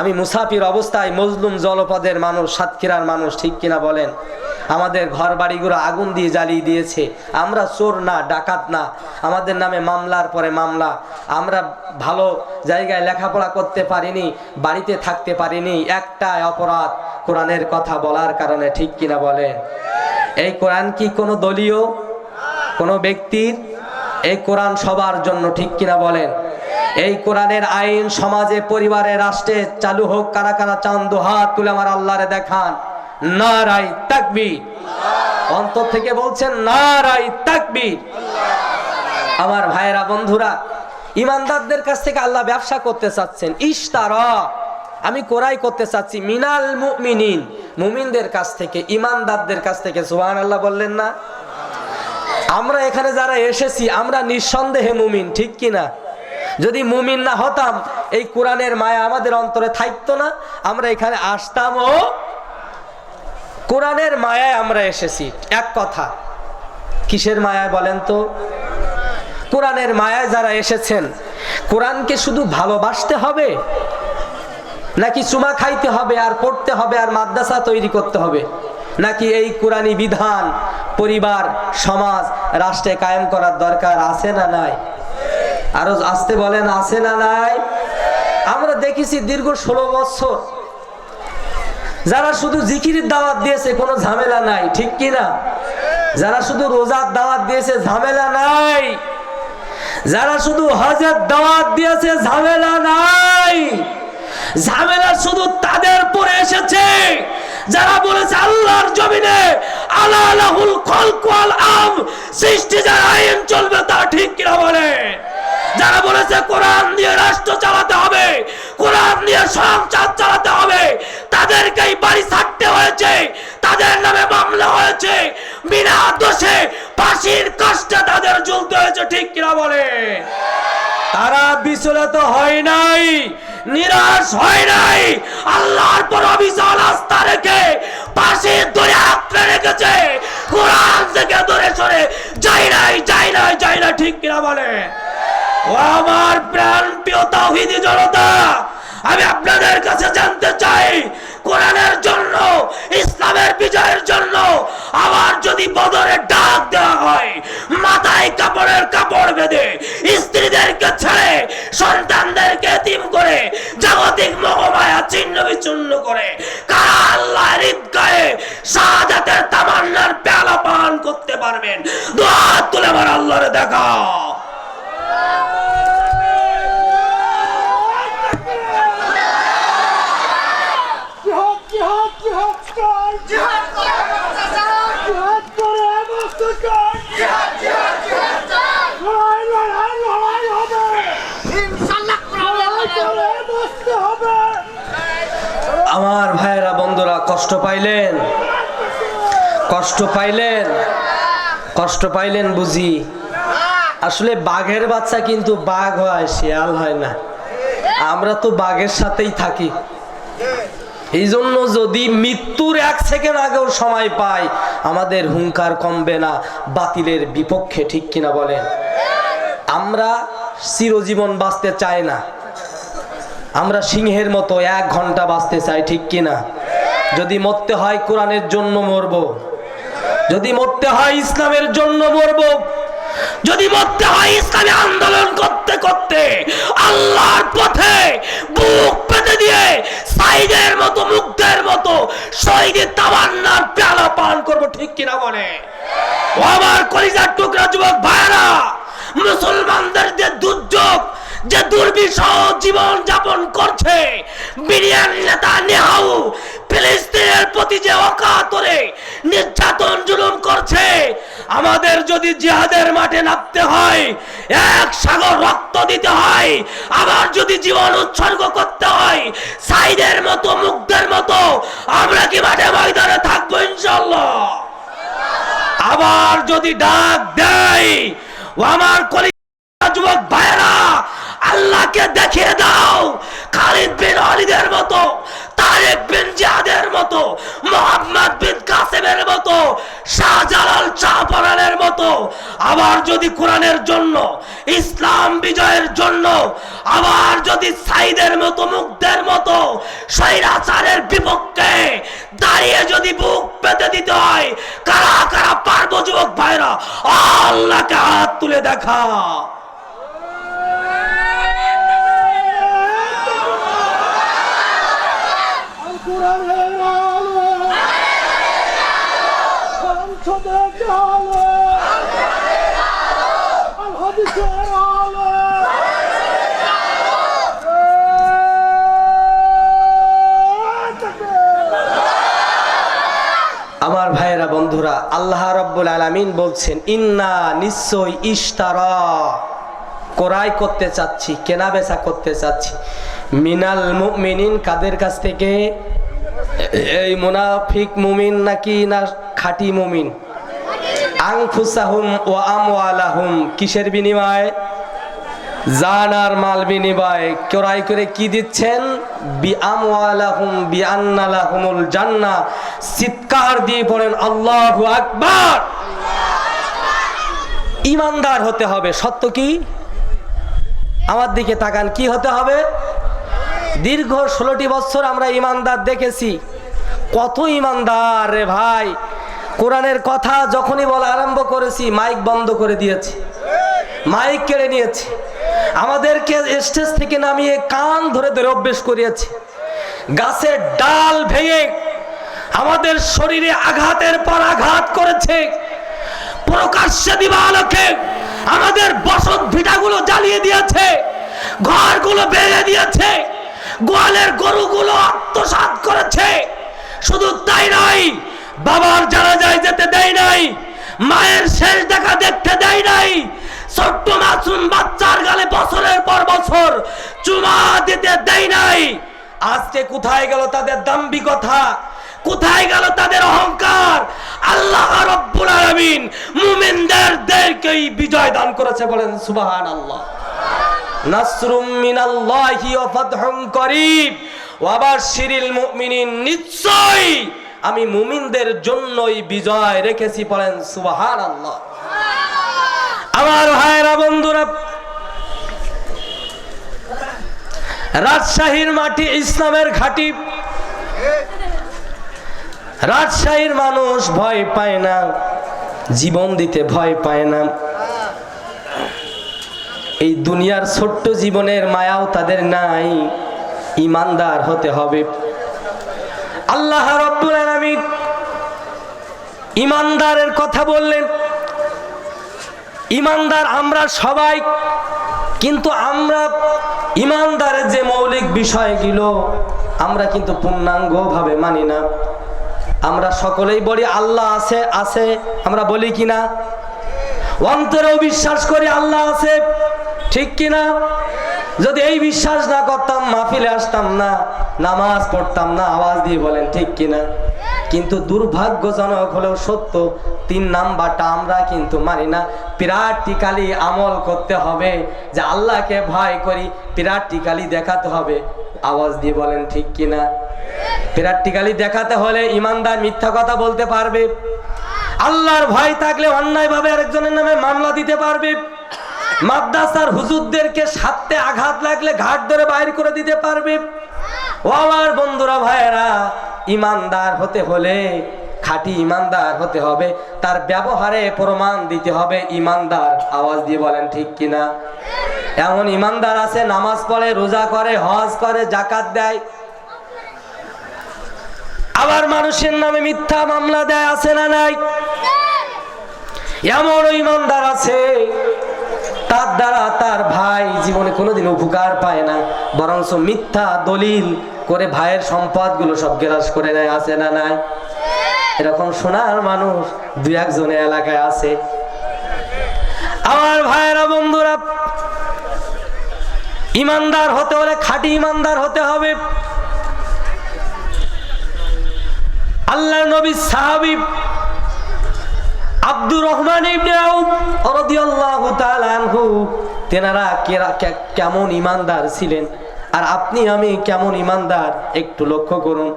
আমি মুসাফির অবস্থায়, মজলুম জলপদের মানুষ, সাতক্ষীরার মানুষ, ঠিক কিনা বলেন? আমাদের ঘর বাড়িগুলো আগুন দিয়ে জ্বালিয়ে দিয়েছে। আমরা চোর না, ডাকাত না, আমাদের নামে মামলার পরে মামলা। আমরা ভালো জায়গায় লেখাপড়া করতে পারিনি, বাড়িতে থাকতে পারিনি, একটাই অপরাধ, কোরআনের কথা বলার কারণে, ঠিক কিনা বলেন? এই কোরআন কি কোনো দলীয়, কোনো ব্যক্তির? এই কোরআন সবার জন্য, ঠিক কিনা বলেন? এই কোরআনের আইন সমাজে, পরিবারে, রাষ্ট্রে চালু হোক। কারা কারা চান দুহাত তুলে আমার আল্লাহরে দেখান। নারাই তাকবীর। অন্তর থেকে বলছেন নারাই তাকবীর। আমার ভাইয়েরা, বন্ধুরা, ইমানদারদের কাছ থেকে আল্লাহ ব্যবসা করতে চাচ্ছেন। ইশতারা, আমি ক্রয় করতে চাচ্ছি, মিনাল মুমিনিন, মুমিনদের কাছ থেকে, ইমানদারদের কাছ থেকে। সুবহানাল্লাহ বললেন না? আমরা এখানে যারা এসেছি, আমরা নিঃসন্দেহে মুমিন, ঠিক কিনা? যদি মুমিন না হতাম, এই কোরআনের মায়া আমাদের অন্তরে থাকতো না, আমরা এখানে আসতামও। কোরআনের মায়ায় আমরা এসেছি। এক কথা, কিসের মায়ায় বলেন তো? কোরআনের মায়ায় যারা এসেছেন, কোরআনকে শুধু ভালোবাসতে হবে নাকি চুমা খাইতে হবে আর পড়তে হবে আর মাদ্রাসা তৈরি করতে হবে, নাকি এই কোরআনী বিধান পরিবার, সমাজ, রাষ্ট্রে কায়েম করার দরকার আছে না নাই? আরো আসতে বলেন, আছে না নাই? আমরা দেখেছি দীর্ঘ 16 বছর যারা শুধু জিকিরের দাওয়াত দিয়েছে, কোনো ঝামেলা নাই, ঠিক কিনা? যারা শুধু রোজার দাওয়াত দিয়েছে, ঝামেলা নাই। যারা শুধু হজের দাওয়াত দিয়েছে ঝামেলা নাই, ঝামেলা শুধু তাদের পরে এসেছে যারা বলেছে আল্লাহর জমিনে আলা লাহুল খালক ওয়াল আমর, সৃষ্টি যার আইন চলবে তা ঠিক কিনা বলে, যারা বলেছে কোরআন দিয়ে রাষ্ট্র চালাতে হবে, কোরআন দিয়ে সংসার চালাতে হবে, তাদেরকেই বাড়ি ছাড়তে হয়েছে, তাদের নামে মামলা হয়েছে, বিনা দোষে ফাঁসির কষ্টে তাদের ঝুলতে হয়েছে, ঠিক কিনা বলে। তারা বিচলিত হয় নাই, নিরাশ হয় নাই, আল্লাহর পর অবিচল আস্থা রেখে ফাঁসির দড়ি আঁকড়ে রেখেছে, কোরআন থেকে দূরে সরে যায় না, ঠিক কিনা বলে। ও আমার প্রাণ প্রিয় তাওহীদি জনতা, আমি আপনাদের কাছে জানতে চাই, কোরআনের জন্য, ইসলামের বিজয়ের জন্য আবার যদি বদরের ডাক দেওয়া হয়, মাথায় কাপড়ের কাপড় বেঁধে, স্ত্রীদেরকে ছেড়ে, সন্তানদেরকে এতিম করে, জাগতিক মোহমায়া ছিন্ন বিচ্ছিন্ন করে, কারা আল্লাহর ঈদগাহে শাহাদাতের তামান্নার পেয়ালা পান করতে পারবেন? দুই হাত তুলে আমার আল্লাহরে দেখাও। আমার ভাইয়েরা বন্ধুরা, কষ্ট পাইলেন, কষ্ট পাইলেন বুঝি। আসলে বাঘের বাচ্চা কিন্তু বাঘ হয়, শিয়াল হয় না। আমরা তো বাঘের সাথেই থাকি। এই জন্য যদি মৃত্যুর 1 সেকেন্ড আগেও সময় পাই, আমাদের হুঙ্কার কমবে না বাতিলের বিপক্ষে, ঠিক কিনা বলেন। আমরা চিরজীবন বাঁচতে চাই না, আমরা সিংহের মতো 1 ঘন্টা বাঁচতে চাই, ঠিক কিনা। যদি মরতে হয় কোরআনের জন্য মরব, যদি মরতে হয় ইসলামের জন্য মরব, যদি মরতে হয় ইসলামী আন্দোলন করতে করতে আল্লাহর পথে বুক পেতে দিয়ে সাইদের মতো, মুগ্ধের মতো শহীদের তামান্নার পেয়ালা পান করব, ঠিক কিনা বলে। ও আমার কলিজার টুকরা যুবক ভাইরা, মুসলমানদের যে দুর্যোগ, যে দুর্বিষহ জীবন যাপন করছে, বিরিয়ান নেতানিয়াহু ফিলিস্তিনের প্রতি যে অকাতরে নির্যাতন জুলুম করছে, আমাদের যদি জিহাদের মাঠে নামতে হয়, 1 সাগর রক্ত দিতে হয়, আবার যদি জীবন উৎসর্গ করতে হয় সাইদের মতো, মুগ্ধের মতো, আমরা কি মাঠে ময়দানে থাকবো? ইনশাআল্লাহ। আবার যদি ডাক দেয়, ও আমার কলিজার যুবক ভাইরা, আল্লাহকে দেখিয়ে দাও খালিদ বিন ওয়ালিদের মতো, তারেক বিন জিয়াদের মতো, মোহাম্মদ বিন কাসেমের মতো, শাহজালাল শাহপরানের মতো। আবার যদি কোরআনের জন্য, ইসলাম বিজয়ের জন্য, আবার যদি সাইদের মতো, মুগ্ধের মতো স্বৈরাচারের বিপক্ষে দাঁড়িয়ে যদি বুক পেতে দিতে হয়, কারা কারা পারবো যুবক ভাইরা? আল্লাহকে হাত তুলে দেখা। আমার ভাইয়েরা বন্ধুরা, আল্লাহ রাব্বুল আলামিন বলছেন, ইন্না নিশ্চয় ইশতারা, ক্রয় করতে চাচ্ছি, কেনা বেচা করতে চাচ্ছি, মিনাল মুমিনিন, কাদের কাছ থেকে? এই মুনাফিক মুমিন নাকি না খাঁটি মুমিন? আনফুসাহুম ওয়া আমওয়ালাহুম, কিসের বিনিময়ে? জান আর মাল বিনিময়ে ক্রয় করে কি দিচ্ছেন? বিআমওয়ালাহুম বিআন্না লাহুমুল জান্নাহ। চিৎকার দিয়ে পড়েন আল্লাহু আকবার। ইমানদার হতে হবে। সত্য কি? আমার দিকে তাকান, কি হতে হবে? দীর্ঘ 16টি বছর আমরা ইমানদার দেখেছি। কত ইমানদার রে ভাই! কোরআনের কথা যখনই বলা আরম্ভ করেছি, মাইক বন্ধ করে দিয়েছে, মাইক কেড়ে নিয়েছে, আমাদেরকে স্টেজ থেকে নামিয়ে কান ধরে ধরে অভ্যেস করিয়েছে, গাছের ডাল ভেঙে আমাদের শরীরে আঘাতের পর আঘাত করেছে, প্রকাশ্যে দিবালোকে আমাদের বসত ভিটাগুলো জ্বালিয়ে দিয়েছে, ঘরগুলো বেড়ে দিয়েছে, গোয়ালের গরুগুলো আত্মসাৎ করেছে। শুধু তাই নয়, বাবার জানাজায় যেতে দেয় নাই, মায়ের শেষ দেখা দেখতে দেয় নাই, ছোট্ট মাসুম বাচ্চার গালে বছরের পর বছর চুমা দিতে দেয় নাই। আজকে কোথায় গেল তাদের দাম্ভিকতা, কোথায় গেল তাদের অহংকার? আল্লাহ রাব্বুল আলামিন মুমিনদেরকেই বিজয় দান করেছে, বলেন সুবহানাল্লাহ। নাসরুম মিনাল্লাহি ওয়া ফাতহুন করিব ওয়া বাশশিরিল মুমিনিন, নিশ্চয় আমি মুমিনদের জন্যই বিজয় রেখেছি, বলেন সুবহানাল্লাহ। আমার ভাইরা বন্ধুরা, রাজশাহীর মাটি ইসলামের ঘাঁটি। রাজশাহীর মানুষ ভয় পায় না, জীবন দিতে ভয় পায় না। এই দুনিয়ার ছোট্ট জীবনের মায়াও তাদের নাই। ঈমানদার হতে হবে। আল্লাহ রাব্বুল আলামিন ঈমানদারের কথা বললেন। ঈমানদার আমরা সবাই, কিন্তু আমরা ঈমানদারের যে মৌলিক বিষয়গুলো আমরা কিন্তু পূর্ণাঙ্গভাবে মানি না। আমরা সকলেই বলি আল্লাহ আছে আছে, আমরা বলি কিনা? অন্তরেও বিশ্বাস করি আল্লাহ আছে, ঠিক কিনা? যদি এই বিশ্বাস না করতাম মাহফিলে আসতাম না, নামাজ পড়তাম না। আওয়াজ দিয়ে বলেন ঠিক কিনা? কিন্তু দুর্ভাগ্যজনক হলেও সত্য, 3 নাম্বারটা আমরা কিন্তু মানি না। প্র্যাকটিক্যালি আমল করতে হবে যে আল্লাহকে ভয় করি, প্র্যাকটিক্যালি দেখাতে হবে। আওয়াজ দিয়ে বলেন ঠিক কিনা? প্র্যাকটিক্যালি দেখাতে হলে ঈমানদার মিথ্যা কথা বলতে পারবে। আল্লাহর ভয় থাকলে অন্যায়ভাবে আরেকজনের নামে মামলা দিতে পারবে। মাদ্রাসার হুজুরদেরকে সাথে আঘাত লাগলে ঘাট ধরে বাইর করে দিতে পারবে। ও আমার বন্ধুরা, ভাইয়েরা, ঈমানদার হতে হলে খাঁটি ঈমানদার হতে হবে, তার ব্যবহারে প্রমাণ দিতে হবে ঈমানদার। আওয়াজ দিয়ে বলেন ঠিক কিনা? এমন ঈমানদার আছে নামাজ পড়ে, রোজা করে, হজ করে, যাকাত দেয়, আবার মানুষের নামে মিথ্যা মামলা দেয়, আছে না নাই? এমন ঈমানদার আছে তার দ্বারা তার ভাই জীবনে কোনোদিন উপকার পায় না, বরঞ্চ মিথ্যা দলিল করে ভাইয়ের সম্পদগুলো সব গ্রাস করে নেয়, আছে না নাই? এরকম সোনার মানুষ 2-1 জনের এলাকায় আছে। আমার ভাইয়েরা বন্ধুরা, ঈমানদার হতে হলে খাঁটি ঈমানদার হতে হবে। আল্লাহর নবী সাহাবী আব্দুর রহমান ইবনে আউফ রাদিয়াল্লাহু তাআলা আনহু, তেনারা কেমন ঈমানদার ছিলেন আর আপনি আমি কেমন ঈমানদার একটু লক্ষ্য করুন।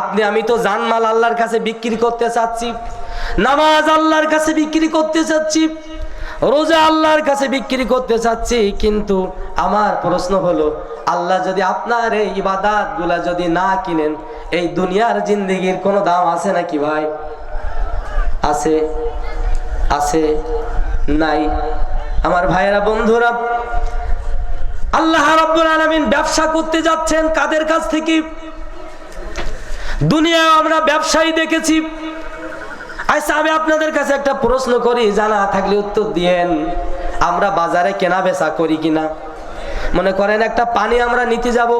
আপনি আমি তো জানমাল আল্লাহর কাছে বিক্রি করতে চাচ্ছি, নামাজ আল্লাহর কাছে বিক্রি করতে চাচ্ছি, রোজা আল্লাহর কাছে বিক্রি করতে চাচ্ছি। কিন্তু আমার প্রশ্ন হলো, আল্লাহ যদি আপনার এই ইবাদতগুলা যদি না কিনেন, এই দুনিয়ার জিন্দেগির কোনো দাম আছে নাকি ভাই? আছে? আছে? নাই? আমার ভাইয়েরা বন্ধুরা, আল্লাহ রাব্বুল আলামিন ব্যবসা করতে যাচ্ছেন কাদের কাছ থেকে? দুনিয়ায় আমরা ব্যবসায়ী দেখেছি। আচ্ছা, আমি আপনাদের কাছে একটা প্রশ্ন করি, জানা থাকলে উত্তর দিয়েন। আমরা বাজারে কেনা বেচা করি কিনা? মনে করেন একটা পানি আমরা নিতে যাব,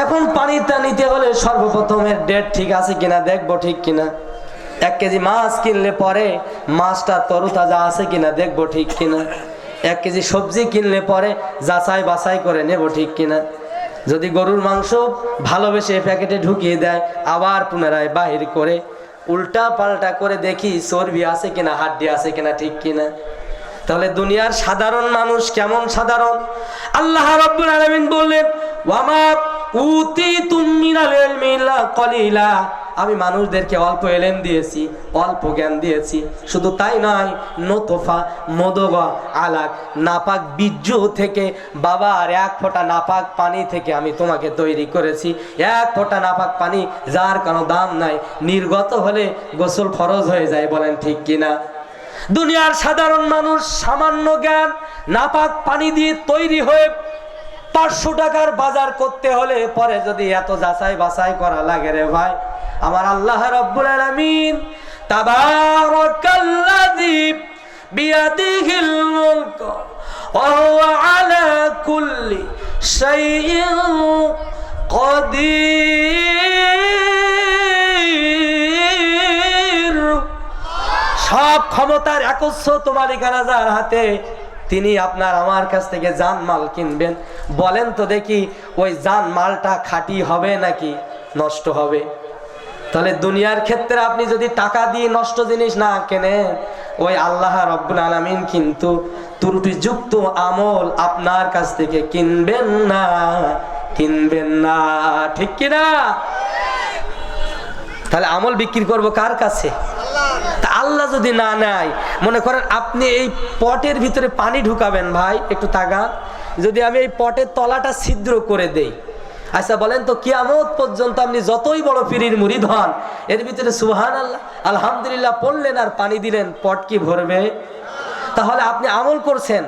এখন পানিটা নিতে হলে সর্বপ্রথমের ডেট ঠিক আছে কিনা দেখবো, ঠিক কিনা? 1 কেজি মাছ কিনলে পরে মাছটা তরুতাজা আছে কিনা দেখবো, ঠিক কিনা? 1 কেজি সবজি কিনলে পরে যাচাই বাছাই করে নেব, ঠিক কিনা? যদি গরুর মাংস ভালোবেসে প্যাকেটে ঢুকিয়ে দেয়, আবার পুনরায় বাহির করে উল্টা পাল্টা করে দেখি চর্বি আছে কিনা, হাড্ডি আছে কিনা, ঠিক কিনা? তাহলে দুনিয়ার সাধারণ মানুষ কেমন সাধারণ? আল্লাহ রাব্বুল আলামিন বললেন, ওয়ামা উতিতুম মিনাল ইলমি ইল্লা কলিলা, আমি মানুষদেরকে অল্প এলেম দিয়েছি, অল্প জ্ঞান দিয়েছি। শুধু তাই নয়, নতফা মদগা আলাক, নাপাক বীর্য থেকে, বাবার 1 ফোঁটা নাপাক পানি থেকে আমি তোমাকে তৈরি করেছি। 1 ফোঁটা নাপাক পানি যার কোনো দাম নাই, নির্গত হলে গোসল ফরজ হয়ে যায়, বলেন ঠিক কিনা? দুনিয়ার সাধারণ মানুষ সামান্য জ্ঞান, নাপাক পানি দিয়ে তৈরি হয়ে 500 টাকার বাজার করতে হলে পরে যদি এত যাচাই বাছাই করা লাগে, রে ভাই, আমার আল্লাহ রাব্বুল আলামিন তাবারাকাল্লাযী বিয়াদিহিল মুলক ওয়া হুয়া আলা কুল্লি শাইইন কাদির। সব ক্ষমতার একচ্ছত্র মালিকানা যার হাতে, তিনি আপনার আমার কাছ থেকে জানমাল কিনবেন। বলেন তো দেখি, ওই জানমালটা খাঁটি হবে নাকি নষ্ট হবে? তাহলে দুনিয়ার ক্ষেত্রে আপনি যদি টাকা দিয়ে নষ্ট জিনিস না কেনেন, ওই আল্লাহ রাব্বুল আলামিন কিন্তু ত্রুটিযুক্ত আমল আপনার কাছ থেকে কিনবেন না, কিনবেন না, ঠিক কিনা? তাহলে আমল বিক্রি করব কার কাছে? তা আল্লাহ যদি না নেয়, মনে করেন আপনি এই পটের ভিতরে পানি ঢুকাবেন, ভাই একটু তাকান, যদি আমি এই পটের তলাটা ছিদ্র করে দেই, আচ্ছা বলেন তো কিয়ামত পর্যন্ত আপনি যতই বড় পীরের মুরিদ হন, এর ভিতরে সুবহানাল্লাহ আলহামদুলিল্লাহ পড়লেন আর পানি দিলেন, পট কি ভরবে? তাহলে আপনি আমল করছেন,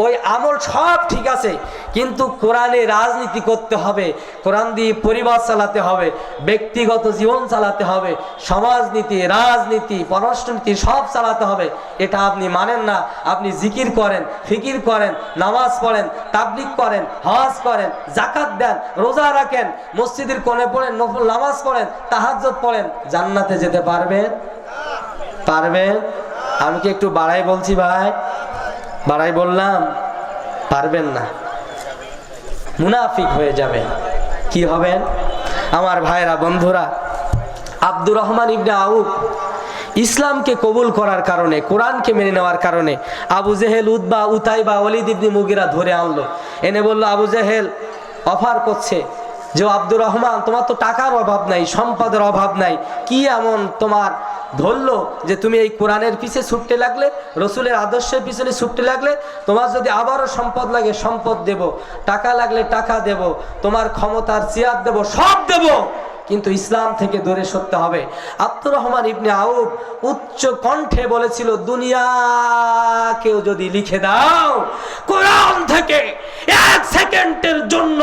ওই আমল সব ঠিক আছে, কিন্তু কোরআনে রাজনীতি করতে হবে, কোরআন দিয়ে পরিবার চালাতে হবে, ব্যক্তিগত জীবন চালাতে হবে, সমাজনীতি, রাজনীতি, পররাষ্ট্রনীতি সব চালাতে হবে, এটা আপনি মানেন না। আপনি জিকির করেন, ফিকির করেন, নামাজ পড়েন, তাবলিগ করেন, হজ করেন, যাকাত দেন, রোজা রাখেন, মসজিদের কোণে পড়েন, নফল নামাজ পড়েন, তাহাজ্জুদ পড়েন, জান্নাতে যেতে পারবেন? পারবেন? আমি কি একটু বাড়াই বলছি ভাই? বাড়াই বললাম? পারবেন না, মুনাফিক হয়ে যাবেন। কি হবেন? আমার ভাইরা, বন্ধুরা, আব্দুর রহমান ইবনে আউফ ইসলামকে কবুল করার কারণে, কোরআনকে মেনে নেওয়ার কারণে আবু জেহেল, উতবা, উতাইবা, ওয়ালিদ ইবনে মুগিরা ধরে আনলো, এনে বলল, আবু জেহেল অফার করছে যে আব্দুর রহমান, তোমার তো টাকার অভাব নাই, সম্পদের অভাব নাই, কি এমন তোমার ধরলো যে তুমি এই কোরআনের পিছে ছুটতে লাগলে, রসুলের আদর্শের পিছনে ছুটতে লাগলে? তোমার যদি আবারও সম্পদ লাগে সম্পদ দেব, টাকা লাগলে টাকা দেব, তোমার ক্ষমতার চেয়ার দেব, সব দেব, কিন্তু ইসলাম থেকে দূরে সরতে হবে। আব্দুর রহমান ইবনে আউফ উচ্চ কণ্ঠে বলেছিল, দুনিয়াকেও যদি লিখে দাও, কোরআন থেকে এক সেকেন্ডের জন্য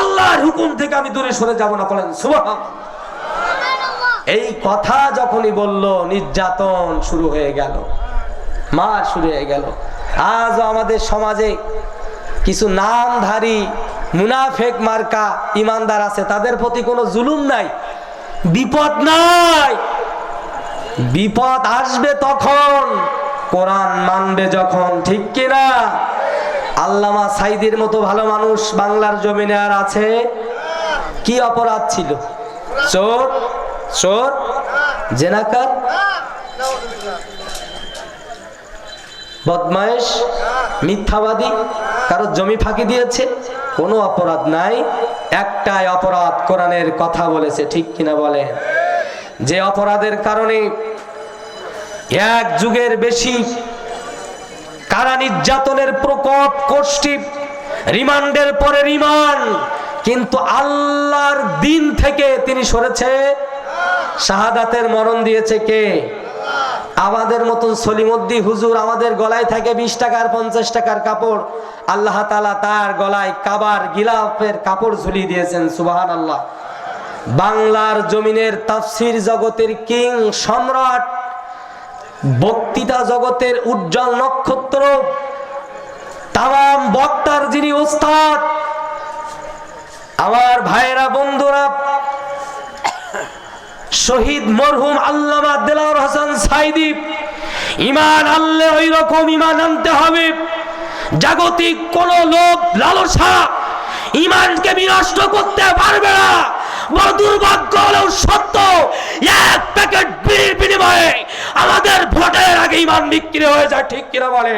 আল্লাহর হুকুম থেকে আমি দূরে সরে যাব না। বলেন সুবহানাল্লাহ। এই কথা যখনই বলল, নির্যাতন শুরু হয়ে গেল, মার শুরু হয়ে গেল। আজও আমাদের সমাজে কিছু নামধারী মুনাফেক মার্কা ইমানদার আছে, তাদের প্রতি কোনো জুলুম নাই, বিপদ নাই। বিপদ আসবে তখন কোরআন মানবে যখন, ঠিক কিনা? আল্লামা সাইদির মতো ভালো মানুষ বাংলার জমিনে আর আছে? কি অপরাধ ছিল? চোর, চোর, জেনাকার, বদমাইশ, মিথ্যাবাদী, কারো জমি ফাঁকি দিয়েছে? কোনো অপরাধ নাই, একটাই অপরাধ, কোরআনের কথা বলেছে, ঠিক কিনা বলেন? যে অপরাধের কারণে এক যুগের বেশি কারা নির্যাতনের প্রকোপ, কষ্টি, রিমান্ডের পরে রিমান্ড, কিন্তু আল্লাহর দিন থেকে তিনি সরেছে। শাহাদাতের মরণ দিয়েছে কে? আমাদের মতন সলিমুদ্দি হুজুর, আমাদের গলায় থাকে 20 টাকার 50 টাকার কাপড়, আল্লাহ তাআলা তার গলায় কাবার গিলাফের কাপড় ঝুলিয়ে দিয়েছেন। সুবহানাল্লাহ। বাংলার জমিনের তাফসীর জগতের কিং, সম্রাট, বক্তৃতা জগতের উজ্জ্বল নক্ষত্র, তামাম বক্তার যিনি ওস্তাদ, আমার ভাইয়েরা, বন্ধুরা, শহীদ মরহুম আল্লামা দেলাওয়ার হোসেন সাইদি, ঈমান আনলে ওই রকম ঈমান আনতে হবে, জাগতিক কোন লোভ লালসা ঈমানকে বিনষ্ট করতে পারবে না। বড় দুর্ভাগ্য হলেও সত্য, এক প্যাকেট বিড়ির বিনিময়ে আমাদের ভোটের আগে ঈমান বিক্রি হয়ে যায়, ঠিক কিনা বলে?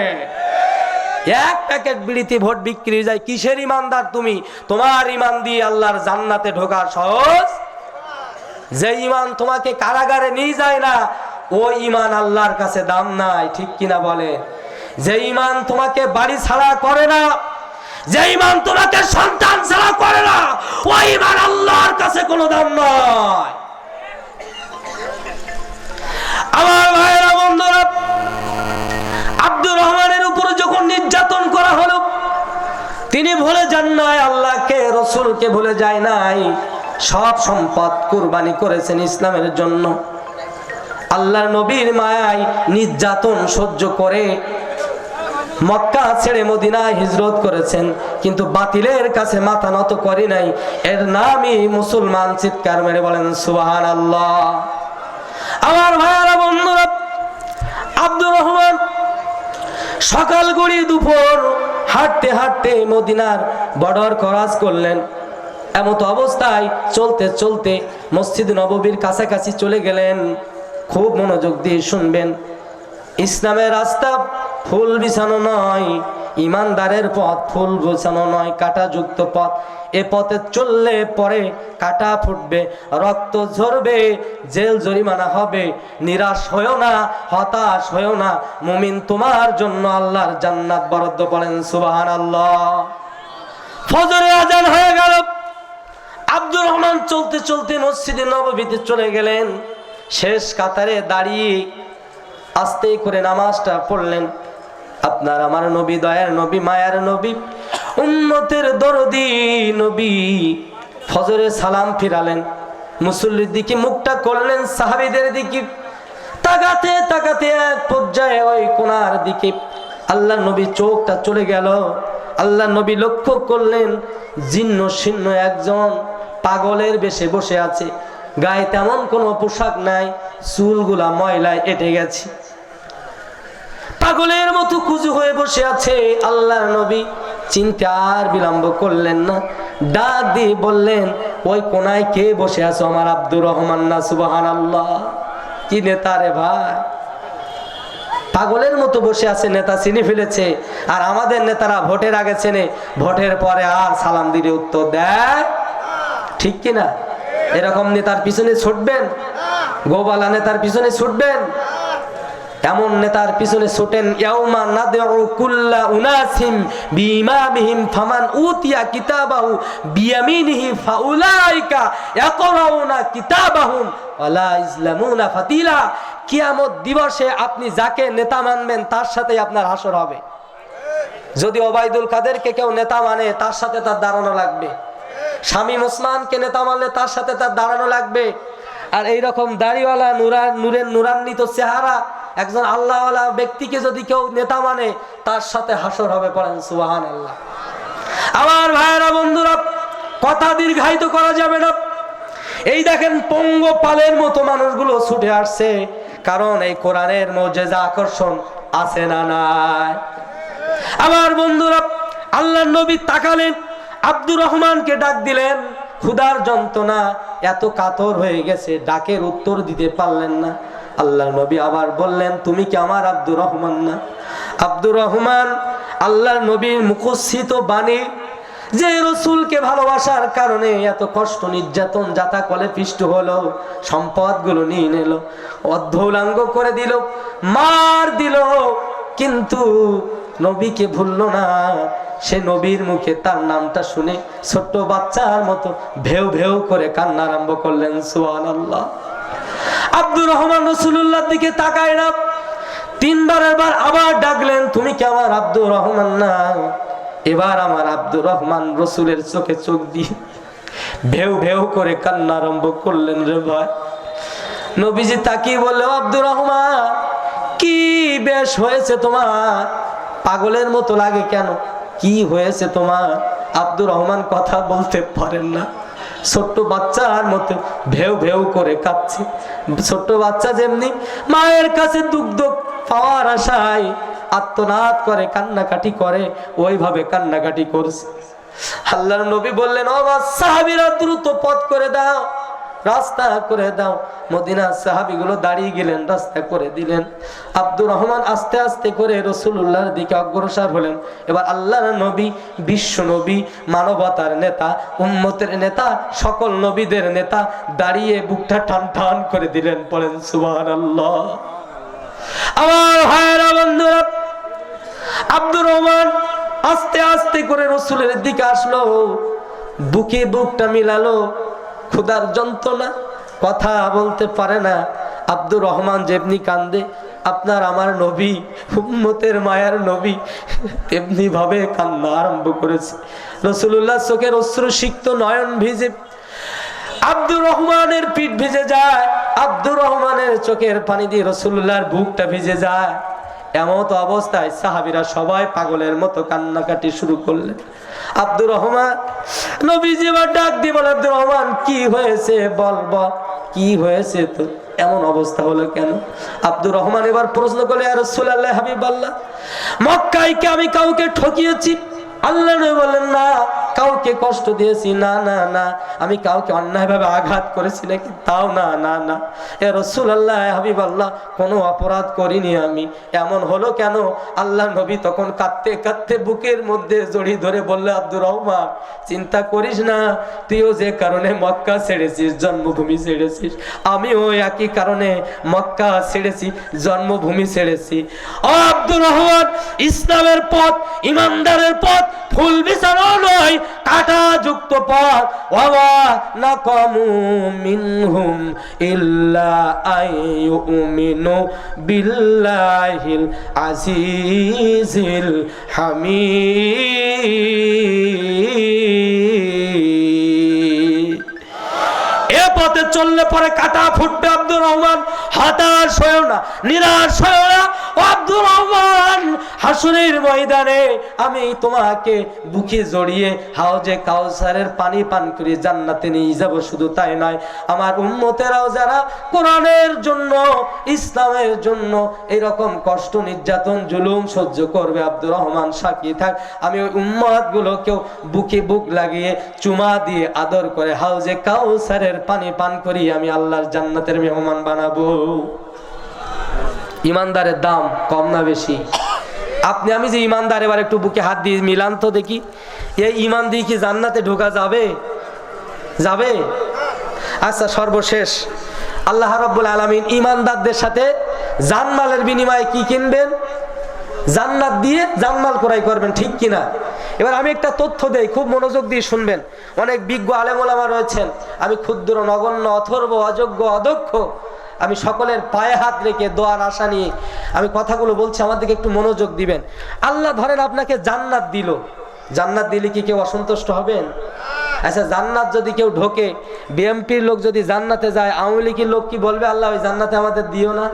এক প্যাকেট বিড়িতে ভোট বিক্রি হয়ে যায়। কিসের ঈমানদার তুমি? তোমার ঈমান দিয়ে আল্লাহর জান্নাতে ঢোকা সহজ। যে ঈমান তোমাকে কারাগারে নিয়ে যায় না, ওই ঈমান আল্লাহর কাছে দাম নাই, ঠিক কিনা বলে? যে ঈমান তোমাকে বাড়ি ছাড়া করে না, যে ঈমান তোমাকে সন্তান ছাড়া করে না, ওই ঈমান আল্লাহর কাছে কোনো দাম নয়। আমার ভাইয়েরা, বন্ধুরা, আব্দুর রহমানের উপরে যখন নির্যাতন করা হলো, তিনি ভুলে যান নাই আল্লাহকে, রসুলকে ভুলে যায় নাই, সব সম্পদ কুরবানি করেছেন ইসলামের জন্য। আল্লাহর নবীর মায়ায় নির্যাতন সহ্য করে মক্কা ছেড়ে মদিনায় হিজরত করেছেন, কিন্তু বাতিলের কাছে মাথা নত করে নাই। এর নামই মুসলমান। চিৎকার মেরে বলেন সুবহানাল্লাহ। আমার ভাইয়ারা, বন্ধুরা, আব্দুর রহমান সকাল গড়ি দুপুর হাঁটতে হাঁটতে মদিনার বর্ডার ক্রস করলেন। এমত অবস্থায় চলতে চলতে মসজিদ নববীর কাছাকাছি চলে গেলেন। খুব মনোযোগ দিয়ে শুনবেন, ইসলামের রাস্তা ফুল বিছানো নয়, ইমানদারের পথ ফুল বিছানো নয়, কাঁটাযুক্ত পথ। এ পথে চললে পরে কাঁটা ফুটবে, রক্ত ঝরবে, জেল জরিমানা হবে। নিরাশ হয়েও না, হতাশ হয়েও না, মুমিন তোমার জন্য আল্লাহর জান্নাত বরাদ্দ। বলেন সুবহানাল্লাহ। ফজরের আজান হয়ে গেল। আব্দুর রহমান চলতে চলতে মসজিদে নববীতে চলে গেলেন। শেষ কাতারে দাঁড়িয়ে আস্তে করে নামাজটা পড়লেন। আপনার আমার নবী, দয়ার নবী, মায়ার নবী, উম্মতের দরদি নবী ফজরে সালাম ফিরালেন। মুসল্লির দিকে মুখটা করলেন সাহাবীদের দিকে। তাকাতে তাকাতে এক পর্যায়ে ওই কোণার দিকে আল্লাহ নবী চোখটা চলে গেল। আল্লাহ নবী লক্ষ্য করলেন জীর্ণ শীর্ণ একজন পাগলের বেশে বসে আছে। গায়ে তেমন কোনো পোশাক নাই, চুলগুলা ময়লায় এঁটে গেছে, পাগলের মতো কুজু হয়ে বসে আছে। আল্লাহর নবী চিনতে আর বিলম্ব করলেন না, ডাক দিয়ে বললেন, ওই কোনায় কে বসে আছো? আমার আব্দুর রহমান না? সুবহানাল্লাহ। কি নেতা রে ভাই, পাগলের মতো বসে আছে। নেতা চিনে ফেলেছে। আর আমাদের নেতারা ভোটের আগে চেনে, ভোটের পরে আর সালাম দিলে উত্তর দেয়, ঠিক কিনা? এরকম নেতার পিছনে ছুটবেন? গোবালা নেতার পিছনে ছুটবেন? এমন নেতার পিছনে ছোটেন। ইয়াউমা নাদউ কুল্লা উনাসিম বিইমামিহিম ফামান উতিয়া কিতাবাহু বিয়ামিনিহি ফাউলাইকা ইয়াকরাউনা কিতাবাহুম ওয়ালা ইসলামুনা ফাতিলা। কিয়ামত দিবসে আপনি যাকে নেতা মানবেন তার সাথে আপনার হাসর হবে। যদি ওবায়দুল কাদেরকে কেউ নেতা মানে তার সাথে তার দাঁড়ানো লাগবে। শামীম ওসমানকে নেতা মানলে তার সাথে তার দাঁড়ানো লাগবে। আর এইরকম দাড়িওয়ালা নূরের নূরান্বিত চেহারা একজন আল্লাহওয়ালা ব্যক্তিকে যদি কেউ নেতা মানে তার সাথে হাসর হবে। পড়েন সুবহানাল্লাহ। আমার ভাইয়েরা, বন্ধুরা, কথা দীর্ঘায়িত করা যাবে না। এই দেখেন পঙ্গপালের মতো মানুষগুলো ছুটে আসছে, কারণ এই কোরআনের মুজিজা আকর্ষণ আছে না নাই? আমার বন্ধুরা, আল্লাহর নবী তাকালেন, আব্দুর রহমানকে ডাক দিলেন। ক্ষুধার যন্ত্রণা এত কাতর হয়ে গেছে, ডাকের উত্তর দিতে পারলেন না। আল্লাহর নবী আবার বললেন, তুমি কি আমার আব্দুর রহমান না? আব্দুর রহমান আল্লাহর নবীর মুখস্থিত বাণী, যে রসুলকে ভালোবাসার কারণে এত কষ্ট নির্যাতন যাতা কলে পিষ্ট হলো, সম্পদগুলো নিয়ে নিল, অর্ধউলাঙ্গ করে দিল, মার দিল, কিন্তু নবীকে ভুললো না। সে নবীর মুখে তার নামটা শুনে ছোট্ট বাচ্চার মতো ভেউ ভেউ করে কান্না আরম্ভ করলেন। সুবহানাল্লাহ। আব্দুর রহমান রাসূলুল্লাহর দিকে তাকায় না, তিনবার আবার ডাকলেন, তুমি কি আমার আব্দুর রহমান না? এবার আমার আব্দুর রহমান রসুলের চোখে চোখ দিয়ে ভেউ ভেউ করে কান্না আরম্ভ করলেন। রে ভাই, নবীজি তাকিয়ে বলল, আব্দুর রহমান, কি বেশ হয়েছে তোমার? পাগলের মতো লাগে কেন? কি হয়েছে তোমার? আব্দুর রহমান কথা বলতে পারেন না, ছোট্ট বাচ্চার মতো ভেউ ভেউ করে কাঁদছে। ছোট্ট বাচ্চা যেমনি মায়ের কাছে দুগ্ধ পাওয়ার আশায় আত্মনাদ করে, কান্নাকাটি করে, ওইভাবে কান্নাকাটি করছে। আল্লাহর নবী বললেন, ও সাহাবীরা, দ্রুত পথ করে দাও, রাস্তা করে দাও। মদিনার সাহাবীগুলো দাঁড়িয়ে গেলেন, রাস্তা করে দিলেন। আব্দুর রহমান আস্তে আস্তে করে রাসূলুল্লাহর দিকে অগ্রসর হলেন। এবার আল্লাহর নবী, বিশ্ব নবী, মানবতার নেতা, উম্মতের নেতা, সকল নবীদের নেতা, দাঁড়িয়ে বুকটা টান টান করে দিলেন। পড়েন সুবহানাল্লাহ। আমার ভাইয়েরা, বন্ধুরা, আব্দুর রহমান আস্তে আস্তে করে রাসূলের দিকে আসলো, বুকে বুকটা মিলালো। ক্ষুধার যন্ত্রণা, কথা বলতে পারে না। আব্দুর রহমান যেমনি কান্দে, আপনার আমার নবী, উম্মতের মায়ার নবী, তেমনি ভাবে কান্না আরম্ভ করেছে। রাসূলুল্লাহ চোখের অশ্রু সিক্ত নয়ন ভিজে, আব্দুর রহমানের পিঠ ভিজে যায়। আব্দুর রহমানের চোখের পানি দিয়ে রাসূলুল্লাহর বুকটা ভিজে যায়। এমন অবস্থায় সাহাবীরা সবাই পাগলের মতো কান্নাকাটি শুরু করলেন। আব্দুর রহমান নবীজি এবার ডাক দিয়ে বলে, আব্দুর রহমান কি হয়েছে, বল বল কি হয়েছে, তো এমন অবস্থা হলো কেন? আব্দুর রহমান এবার প্রশ্ন করলে, ইয়া রাসূলুল্লাহ, হাবিবাল্লাহ, মক্কায় কি আমি কাউকে ঠকিয়েছি? আল্লাহ নবী বললেন, না, কাউকে কষ্ট দিয়েছি না, না না, আমি কাউকে অন্যায়ভাবে আঘাত করেছি নাকি? তাও না, না না, ইয়া রাসূলুল্লাহ, হাবিবাল্লাহ, কোনো অপরাধ করিনি আমি। এমন হলো কেন? আল্লাহ নবী তখন কাঁদতে কাঁদতে বুকের মধ্যে জড়িয়ে ধরে বললে, আব্দুর রহমান, চিন্তা করিস না, তুইও যে কারণে মক্কা ছেড়েছিস, জন্মভূমি ছেড়েছিস, আমিও একই কারণে মক্কা ছেড়েছি, জন্মভূমি ছেড়েছি। ও আব্দুর রহমান, ইসলামের পথ, ইমানদারের পথ ফুল বিছানো নয়, কাঁটা যুক্ত পথ। ওয়া নাকামু মিনহুম ইল্লা আইয়ুমিনু বিল্লাহিল আজিজিল হামিদ। এ পথে চললে পরে কাঁটা ফুটবে আব্দুর রহমান, হতাশ হয়েও না, নিরাশ হয়েও না। ও আব্দুর রহমান, হাসরের ময়দানে আমি তোমাকে বুকে জড়িয়ে হাউজে কাউসারের পানি পান করে জান্নাতে নিয়ে যাব। শুধু তাই নয়, আমার উম্মতেরাও যারা কোরআনের জন্য, ইসলামের জন্য এরকম কষ্ট, নির্যাতন, জুলুম সহ্য করবে, আব্দুর রহমান সাক্ষী থাক, আমি ওই উম্মতগুলোকেও বুকে বুক লাগিয়ে চুমা দিয়ে আদর করে হাউজে কাউসারের পানি পান করি আমি আল্লাহর জান্নাতের মেহমান বানাবো। ইমানদারের দাম কম না বেশি? আপনি আমি যে ইমানদার, এবার একটু বুকে হাত দিয়ে মিলান তো দেখি, এই ইমান দিয়ে কি জান্নাতে ঢোকা যাবে? যাবে? আচ্ছা, সর্বশেষ আল্লাহ রাব্বুল আলামিন ইমানদারদের সাথে জানমালের বিনিময়ে কি কিনবেন? জান্নাত দিয়ে জানমাল ক্রয় করবেন, ঠিক কিনা? এবার আমি একটা তথ্য দেই, খুব মনোযোগ দিয়ে শুনবেন। অনেক বিজ্ঞ আলেম ওলামা রয়েছেন, আমি ক্ষুদ্র, নগণ্য, অথর্ব, অযোগ্য, অদক্ষ, আমি সকলের পায়ে হাত রেখে দোয়ার আশা নিয়ে আমি কথাগুলো বলছি, আমার দিকে একটু মনোযোগ দিবেন। আল্লাহ ধরেন আপনাকে জান্নাত দিল, জান্নাত দিলে কি কেউ অসন্তুষ্ট হবেন? আচ্ছা, জান্নাত যদি কেউ ঢোকে, বিএমপির লোক যদি জান্নাতে যায়, আওয়ামী লীগের লোক কি বলবে, আল্লাহ ওই জান্নাতে আমাদের দিও না?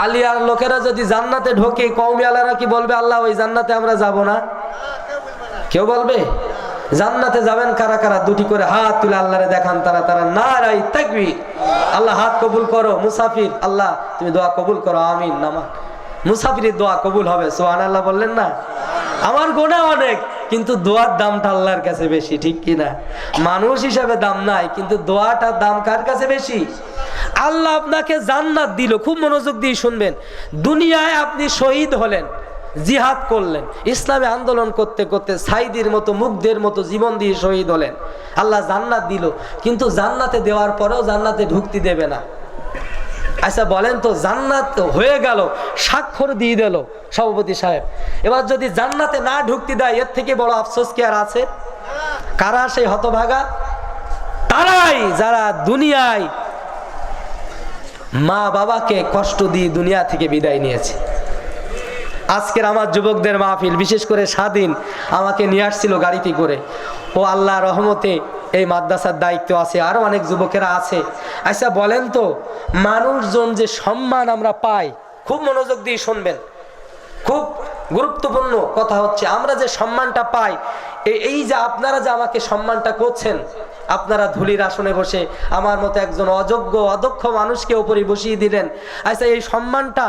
আলিয়ার লোকেরা যদি জান্নাতে ঢোকে, কওমি আলারা কি বলবে, আল্লাহ ওই জান্নাতে আমরা যাব না? কেউ বলবে? জান্নাতে যাবেন কারা কারা? দুটি করে হাত তুলে আল্লাহরে দেখান, তারা তারা নারাই তাকবীর। আল্লাহ হাত কবুল করো। মুসাফির, আল্লাহ তুমি দোয়া কবুল করো, আমিন। নামা মুসাফিরের দোয়া কবুল হবে, সুবহানাল্লাহ বললেন না? আমার গোনা অনেক, কিন্তু দোয়ার দামটা আল্লাহর কাছে বেশি, ঠিক কিনা? মানুষ হিসাবে দাম নাই, কিন্তু দোয়াটার দাম কার কাছে বেশি? আল্লাহ আপনাকে জান্নাত দিল, খুব মনোযোগ দিয়ে শুনবেন। দুনিয়ায় আপনি শহীদ হলেন, জিহাদ করলেন, ইসলামে আন্দোলন করতে করতে সাইদির মতো, মুগ্ধের মতো জীবন দিয়ে শহীদ হলেন, আল্লাহ জান্নাত দিল, কিন্তু জান্নাতে দেওয়ার পরেও জান্নাতে ঢুকতে দেবে না। আচ্ছা বলেন তো, জান্নাত হয়ে গেল, স্বাক্ষর দিয়ে দিল সভাপতি সাহেব, এবার যদি জান্নাতে না ঢুকতে দেয়, এর থেকে বড় আফসোস কি আর আছে? কারা সেই হতভাগা? তারাই যারা দুনিয়ায় মা বাবাকে কষ্ট দিয়ে দুনিয়া থেকে বিদায় নিয়েছে। আজকের আমার যুবকদের মাহফিল, বিশেষ করে স্বাধীন আমাকে নিয়ে আসছিল গাড়িতে করে। ও আল্লাহ রহমতে এই মাদ্রাসার দায়িত্ব আছে, আরো অনেক যুবকেরা আছে। আচ্ছা বলেন তো, মানুষজন যে সম্মান আমরা পাই, খুব মনোযোগ দিয়ে শুনবেন, খুব গুরুত্বপূর্ণ কথা হচ্ছে, আমরা যে সম্মানটা পাই, এই যে আপনারা যে আমাকে সম্মানটা করছেন, আপনারা ধুলির আসনে বসে আমার মতো একজন অযোগ্য, অদক্ষ মানুষকে উপরে বসিয়ে দিলেন। আচ্ছা, এই সম্মানটা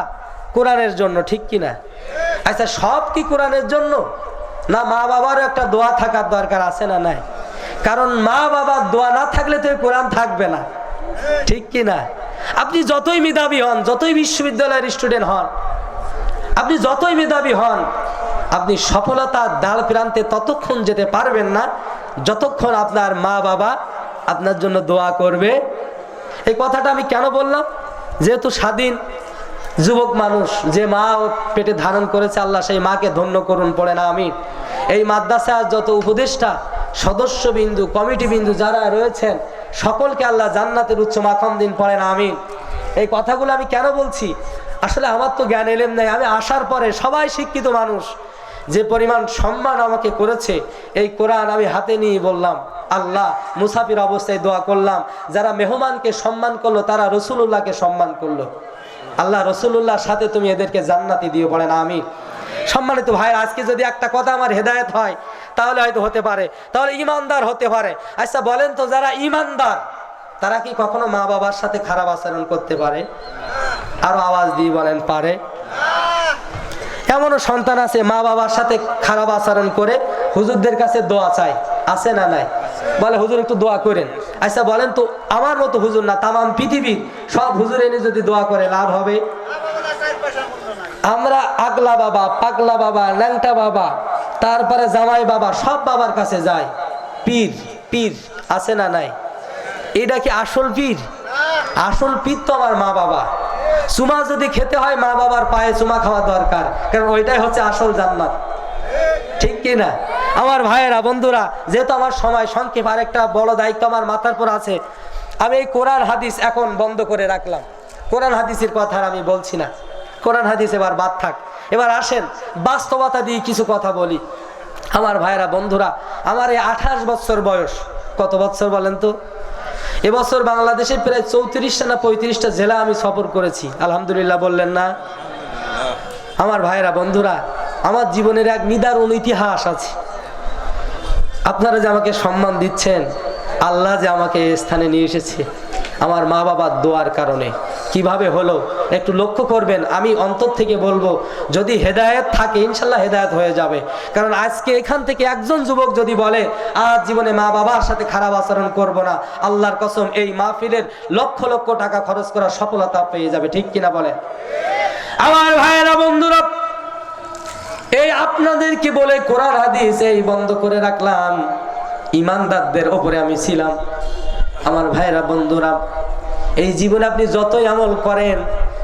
কোরআনের জন্য, ঠিক কিনা? আচ্ছা, সব কি কোরআনের জন্য? না, মা বাবারও একটা দোয়া থাকার দরকার আছে না নাই? কারণ মা বাবার দোয়া না থাকলে তো কোরআন থাকবে না, ঠিক কিনা? আপনি যতই মেধাবী হন, যতই বিশ্ববিদ্যালয়ের স্টুডেন্ট হন, আপনি যতই মেধাবী হন, আপনি সফলতার দ্বার প্রান্তে ততক্ষণ যেতে পারবেন না যতক্ষণ আপনার মা বাবা আপনার জন্য দোয়া করবে। এই কথাটা আমি কেন বললাম? যেহেতু স্বাধীন যুবক মানুষ, যে মা পেটে ধারণ করেছে, আল্লাহ সেই মাকে ধন্য করুন, পড়ে না আমিন। এই মাদ্রাসার যত উপদেষ্টা, সদস্যবিন্দু, কমিটি বিন্দু যারা রয়েছেন, সকলকে আল্লাহ জান্নাতের উচ্চ মাকাম দিন, পড়ে না আমিন। এই কথাগুলো আমি কেন বলছি? আসলে আমার তো জ্ঞান এলেম নাই, আমি আসার পরে সবাই শিক্ষিত মানুষ, যে পরিমাণ সম্মান আমাকে করেছে, এই কোরআন আমি হাতে নিয়ে বললাম আল্লাহ, মুসাফির অবস্থায় দোয়া করলাম, যারা মেহমানকে সম্মান করলো তারা রসুলুল্লাহকে সম্মান করলো। আল্লাহ, রসুলুল্লাহর সাথে তুমি এদেরকে জান্নাতি দিও, বলেন আমিন। সম্মানিত ভাই, আজকে যদি একটা কথা আমার হেদায়েত হয় তাহলে হয়তো হতে পারে, তাহলে ইমানদার হতে পারে। আচ্ছা বলেন তো, যারা ইমানদার তারা কি কখনো মা বাবার সাথে খারাপ আচরণ করতে পারে? আরো আওয়াজ দিয়ে বলেন, পারে? এমনও সন্তান আছে মা বাবার সাথে খারাপ আচরণ করে হুজুরদের কাছে দোয়া চায়, আছে না নাই? বলে হুজুর একটু দোয়া করেন। আচ্ছা বলেন তো, আমার মতো হুজুর না, তামাম পৃথিবীর সব হুজুর এনে যদি দোয়া করে লাভ হবে? আমরা আগলা বাবা, পাগলা বাবা, ল্যাংটা বাবা, তারপরে জামাই বাবা, সব বাবার কাছে যাই। পীর পীর আছে না নাই? এটা কি আসল পীর? আসল পীর তো আমার মা বাবা। চুমা যদি খেতে হয় মা বাবার পায়ে চুমা খাওয়া দরকার, কারণ ওইটাই হচ্ছে আসল জান্নাত, ঠিক কি না? আমার ভাইয়েরা, বন্ধুরা, যেহেতু আমার সময় সংক্ষেপ, আর একটা বড় দায়িত্ব আমার মাথার পর আছে। আমি এই কোরআন হাদিস এখন বন্ধ করে রাখলাম, কোরআন হাদিসের কথা আমি বলছি না, কোরআন হাদিস এবার বাদ থাক। এবার আসেন বাস্তবতা দিয়ে কিছু কথা বলি। আমার ভাইয়েরা, বন্ধুরা, আমার এই 28 বছর বয়স, কত বছর বলেন তো? এবছর বাংলাদেশে প্রায় 34টা না 35টা জেলা আমি সফর করেছি, আলহামদুলিল্লাহ বললেন না? আমার ভাইয়েরা, বন্ধুরা, আমার জীবনের এক নিদারুণ ইতিহাস আছে। আপনারা যে আমাকে সম্মান দিচ্ছেন, আল্লাহ যে আমাকে এই স্থানে নিয়ে এসেছে আমার মা বাবার দোয়ার কারণে। কিভাবে হলো একটু লক্ষ্য করবেন। আমি অন্তর থেকে বলবো, যদি হেদায়েত থাকে ইনশাল্লাহ হেদায়েত হয়ে যাবে। কারণ আজকে এখান থেকে একজন যুবক যদি বলে আজ জীবনে মা বাবার সাথে খারাপ আচরণ করব না, আল্লাহর কসম এই মাহফিলের লক্ষ লক্ষ টাকা খরচ করার সফলতা পেয়ে যাবে, ঠিক কিনা বলে? আমার ভাইয়েরা, বন্ধুরা, এই আপনাদেরকে বলে কোরআন হাদিস এই বন্ধ করে রাখলাম। ইমানদারদের ওপরে আমি ছিলাম। আমার ভাইয়েরা, বন্ধুরা, এই জীবনে আপনি যতই আমল করেন,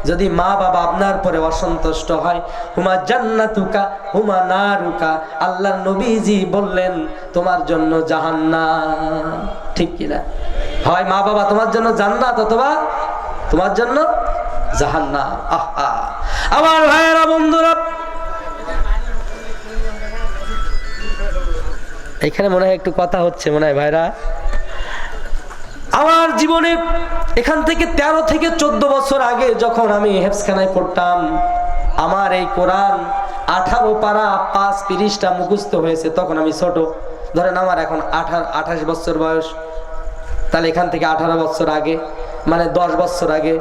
যদি মা বাবা আপনার পরে অসন্তুষ্ট হয়, হুমা জান্নাতুকা হুমা নারুকা, আল্লাহর নবীজি বললেন তোমার জন্য জাহান্নাম, ঠিক কিনা? হয় মা বাবা তোমার জন্য জান্নাত অথবা তোমার জন্য জাহান্নাম। আহা, আমার ভাইয়েরা, বন্ধুরা, এখানে মনে হয় একটু কথা হচ্ছে, মনে হয় ভাইরা। আমার জীবনে এখান থেকে 13 থেকে 14 বছর আগে যখন আমি হেফজখানায় পড়তাম, আমার এই কোরআন 18 পারা 5 পৃষ্ঠা মুখস্থ হয়েছে। তখন আমি ছোট, ধরেন আমার এখন 28 বছর বয়স, তাহলে এখান থেকে 18 বছর আগে, মানে 10 বছর আগে।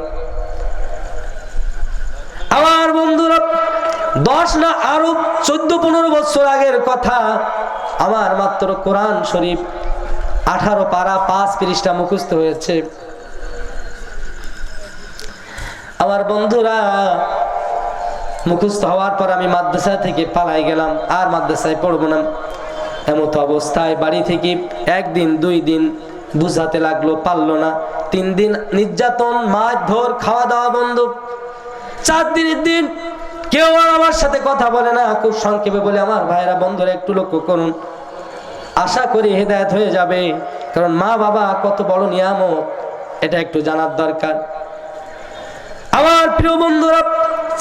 আমার বন্ধুরা, 10 না আরো 14-15 বছর আগের কথা। আমার মাত্র কোরআন শরীফ 18 পারা 5 পৃষ্ঠা মুখস্থ হয়েছে। আমার বন্ধুরা, মুখস্থ হওয়ার পর আমি মাদ্রাসা থেকে পালাই গেলাম, আর মাদ্রাসায় পড়বো না। এমত অবস্থায় বাড়ি থেকে একদিন 2 দিন বুঝাতে লাগলো, পারলো না। 3 দিন নির্যাতন, মারধর, খাওয়া দাওয়া বন্ধ। 4 দিনের দিন কেউ আর আমার সাথে কথা বলে না। খুব সংক্ষেপে বলে, আমার ভাইরা, বন্ধুরা, একটু লক্ষ্য করুন, আশা করি হেদায়েত হয়ে যাবে। কারণ মা বাবা কত বড় নিয়ামত, এটা একটু জানার দরকার। আমার প্রিয় বন্ধুরা,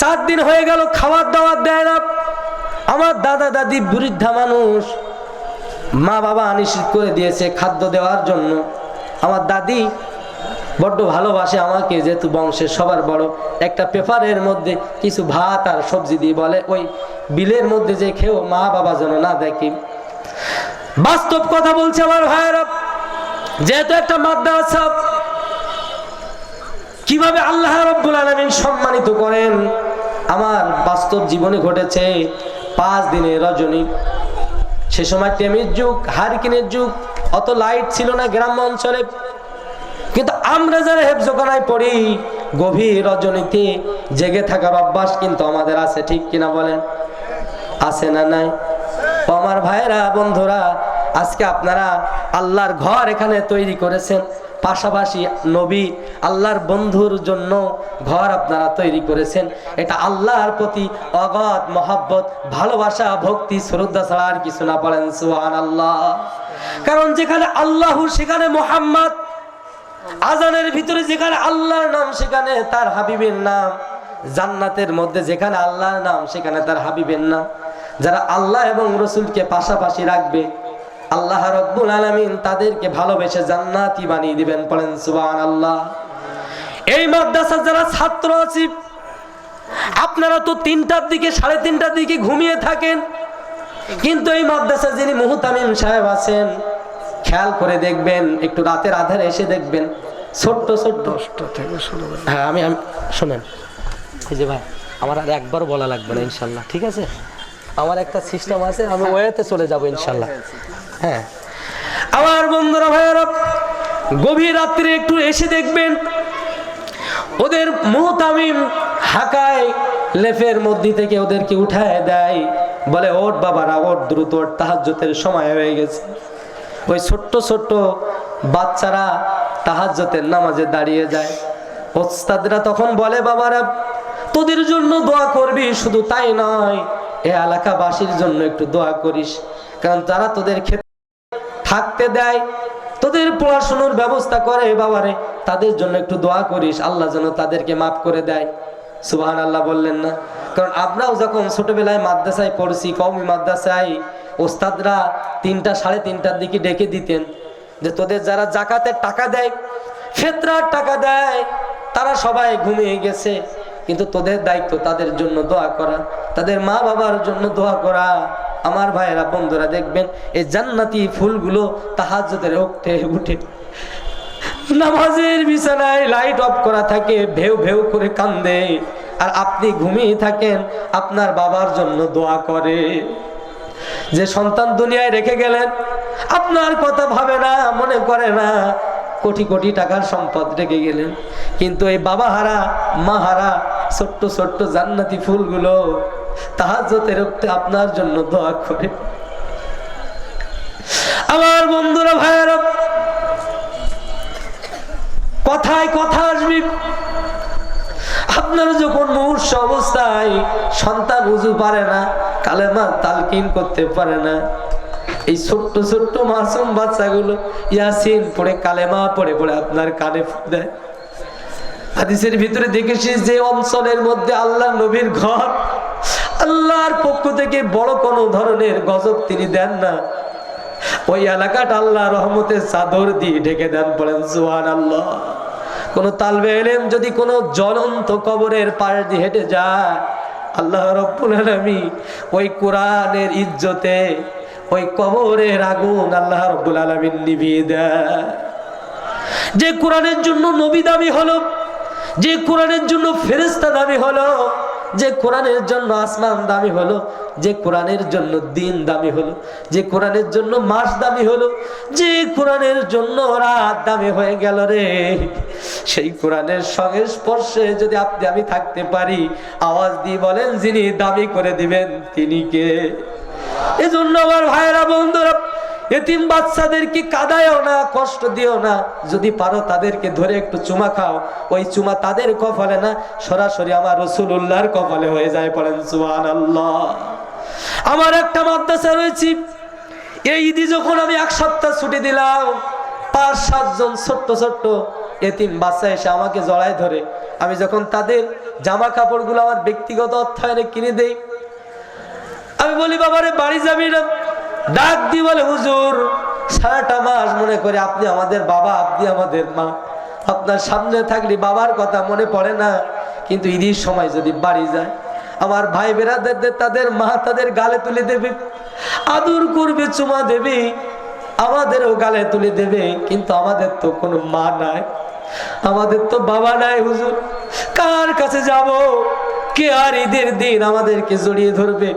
4 দিন হয়ে গেল, খাবার দাবার দেয় না। আমার দাদা দাদি বৃদ্ধা মানুষ, মা বাবা নিষেধ করে দিয়েছে খাদ্য দেওয়ার জন্য। আমার দাদি বড্ড ভালোবাসে আমাকে, যেহেতু বংশের সবার বড়। একটা পেপারের মধ্যে কিছু ভাত আর সবজি দিয়ে বলে, ওই বিলের মধ্যে যে খেও, মা বাবা যেন না দেখি। বাস্তব কথা বলছে আমার ভাইয়েরা, যেহেতু একটা মাদ্রাসা, কিভাবে আল্লাহ রাব্বুল আলামিন সম্মানিত করেন আমার বাস্তব জীবনে ঘটেছে। 5 দিনের রজনী, সে সময় টেমির যুগ, হারিকেনের যুগ, অত লাইট ছিল না গ্রাম্য অঞ্চলে। কিন্তু আমরা যারা হেফজখানায় পড়ি, গভীর রজনীতে জেগে থাকার অভ্যাস কিন্তু আমাদের আছে, ঠিক কিনা বলেন? আছে না নাই? আমার ভাইয়েরা, বন্ধুরা, আজকে আপনারা আল্লাহর ঘর এখানে তৈরি করেছেন, পাশাপাশি নবী আল্লাহর বন্ধুর জন্য ঘর আপনারা তৈরি করেছেন। এটা আল্লাহর প্রতি অগাধ মহব্বত, ভালোবাসা, ভক্তি, শ্রদ্ধা ছাড়া আর কিছু না। পড়েন সুবহানাল্লাহ। কারণ যেখানে আল্লাহ সেখানে মুহাম্মদ, আজানের ভিতরে যেখানে আল্লাহর নাম সেখানে তার হাবিবের নাম, জান্নাতের মধ্যে যেখানে আল্লাহর নাম সেখানে তার হাবিবের নাম। যারা আল্লাহ এবং রসুলকে পাশাপাশি রাখবে আল্লাহ রাব্বুল আলামিন তাদেরকে ভালোবেসে জান্নাতি বানিয়ে দিবেন। পড়েন সুবহানাল্লাহ। এই মাদ্রাসার যারা ছাত্র আছি, আপনারা তো 3টার দিকে 3:30টার দিকে ঘুমিয়ে থাকেন, কিন্তু এই মাদ্রাসার যিনি মুহতামিম সাহেব আছেন, খেয়াল করে দেখবেন, একটু রাতের আধারে এসে দেখবেন ছোট্ট ছোট্ট হ্যাঁ আমি শোনেন, এই যে ভাই আমার আর একবার বলা লাগবে না ইনশাল্লাহ, ঠিক আছে? আমার একটা সিস্টেম আছে, আমি ওয়েতে চলে যাব ইনশাল্লাহ। হ্যাঁ আমার বন্ধুরা ভাইয়েরা, গভীর রাত্রে একটু এসে দেখবেন ওদের মুহতামিম হাকায় লেফের মধ্যে থেকে ওদেরকে উঠায় দেয়, বলে ওঠ বাবারা ওঠ, দ্রুত ওঠ, তাহাজ্জুদের সময় হয়ে গেছে। ওই ছোট্ট ছোট্ট বাচ্চারা তাহাজ্জুদের নামাজে দাঁড়িয়ে যায়। ওস্তাদরা তখন বলে বাবারা তোদের জন্য দোয়া করবি, শুধু তাই নয় এ এলাকাবাসীর জন্য একটু দোয়া করিস, কারণ তারা তোদের খেতে থাকতে দেয়, তোদের পড়াশোনার ব্যবস্থা করে, বাবারে তাদের জন্য একটু দোয়া করিস, আল্লাহ যেন তাদেরকে মাফ করে দেয়। সুবহানাল্লাহ বললেন না? কারণ আমরাও যখন ছোটবেলায় মাদ্রাসায় পড়ছি, কওমি মাদ্রাসায়, ওস্তাদরা 3টা 3:30টার দিকে ডেকে দিতেন যে তোদের যারা জাকাতের টাকা দেয়, ফিতরার টাকা দেয়, তারা সবাই ঘুমিয়ে গেছে, কিন্তু তোদের দায়িত্ব তাদের জন্য দোয়া করা, তাদের মা বাবার জন্য দোয়া করা। আমার ভাইয়েরা বন্ধুরা দেখবেন এই জান্নাতি ফুলগুলো তাহাজ্জুদের উঠে উঠে নামাজের বিছানায় লাইট অফ করা থাকে, ভেউ ভেউ করে কান্দে, আর আপনি ঘুমিয়ে থাকেন, আপনার বাবার জন্য দোয়া করে। যে সন্তান দুনিয়ায় রেখে গেলেন আপনার কথা ভাবে না, মনে করে না, কোটি কোটি টাকার সম্পদ রেখে গেলেন, কিন্তু এই বাবা হারা মা হারা ছোট্ট ছোট্ট জান্নাতি ফুলগুলো তাহাজ্জুদের ওয়াক্তে আপনার জন্য দোয়া করে। আমার বন্ধুরা ভাইয়েরা, কথায় কথা আসবে, আপনারা যখন মুমূর্ষ অবস্থায় সন্তান উজু পারে না, কালেমা তালকিন করতে পারে না, এই ছোট্ট ছোট্ট মাসুম বাচ্চাগুলো ইয়াসিন পড়ে কালেমা পড়ে পড়ে আপনার কানে ফুঁক দেয়। হাদিসের ভিতরে দেখেছি যে অঞ্চলের মধ্যে আল্লাহ নবীর ঘর, আল্লাহর পক্ষ থেকে বড় কোনো ধরনের গজব তিনি দেন না, ওই এলাকাটা আল্লাহ রহমতের চাদর দিয়ে ঢেকে দেন। বলেন সুবহানাল্লাহ। কোন তালবে ইলম যদি কোনো জ্বলন্ত কবরের পাশ দিয়ে হেঁটে যায়, আল্লাহ রাব্বুল আলামিন ওই কোরআনের ইজ্জতে ওই কবরের আগুন আল্লাহ রাব্বুল আলামিন নিভিয়ে দেয়। যে কোরআনের জন্য নবী দাবি হলো, যে কোরআনের জন্য ফেরেশতা দাবি হলো, যে কোরআনের জন্য আসমান দামি হলো, যে কোরআনের জন্য দিন দামি হলো, যে কোরআনের জন্য মাস দামি হলো, যে কোরআনের জন্য রাত দামি হয়ে গেল রে, সেই কোরআনের সংস্পর্শে যদি আপনি আমি থাকতে পারি, আওয়াজ দিয়ে বলেন যিনি দামি করে দিবেন তিনি কে? এজন্য আমার ভাইয়েরা বন্ধুরা, এতিম বাচ্চাদেরকে কাঁদায়ও না, কষ্ট দিও না, যদি পারো তাদেরকে ধরে একটু চুমা খাও, ওই চুমা তাদের কপালে না, সরাসরি আমার রাসূলুল্লাহর কপালে হয়ে যায়। পড়েন সুবহানাল্লাহ। আমার একটা মাদ্রাসা রয়েছে, এই ঈদে যখন আমি 1 সপ্তাহ ছুটি দিলাম, 5-7 জন ছোট্ট ছোট্ট এতিম বাচ্চা এসে আমাকে জড়ায় ধরে, আমি যখন তাদের জামা কাপড়গুলো আমার ব্যক্তিগত অর্থায়নে কিনে দেই, আমি বলি বাবারে বাড়ি যাবি না? ডাক দি বলে হুজুর সারাটা মাস মনে করে আপনি আমাদের বাবা, আপনি আমাদের মা, আপনার সামনে থাকলে বাবার কথা মনে পড়ে না, কিন্তু ঈদের সময় যদি বাড়ি যায় আমার ভাই বেরাদারদের তাদের মা তাদের গালে তুলে দেবে, আদর করবে, চুমা দেবে, আমাদেরও গালে তুলে দেবে, কিন্তু আমাদের তো কোনো মা নাই, আমাদের তো বাবা নাই। হুজুর কার কাছে যাব? কে আর ঈদের দিন আমাদেরকে জড়িয়ে ধরবে?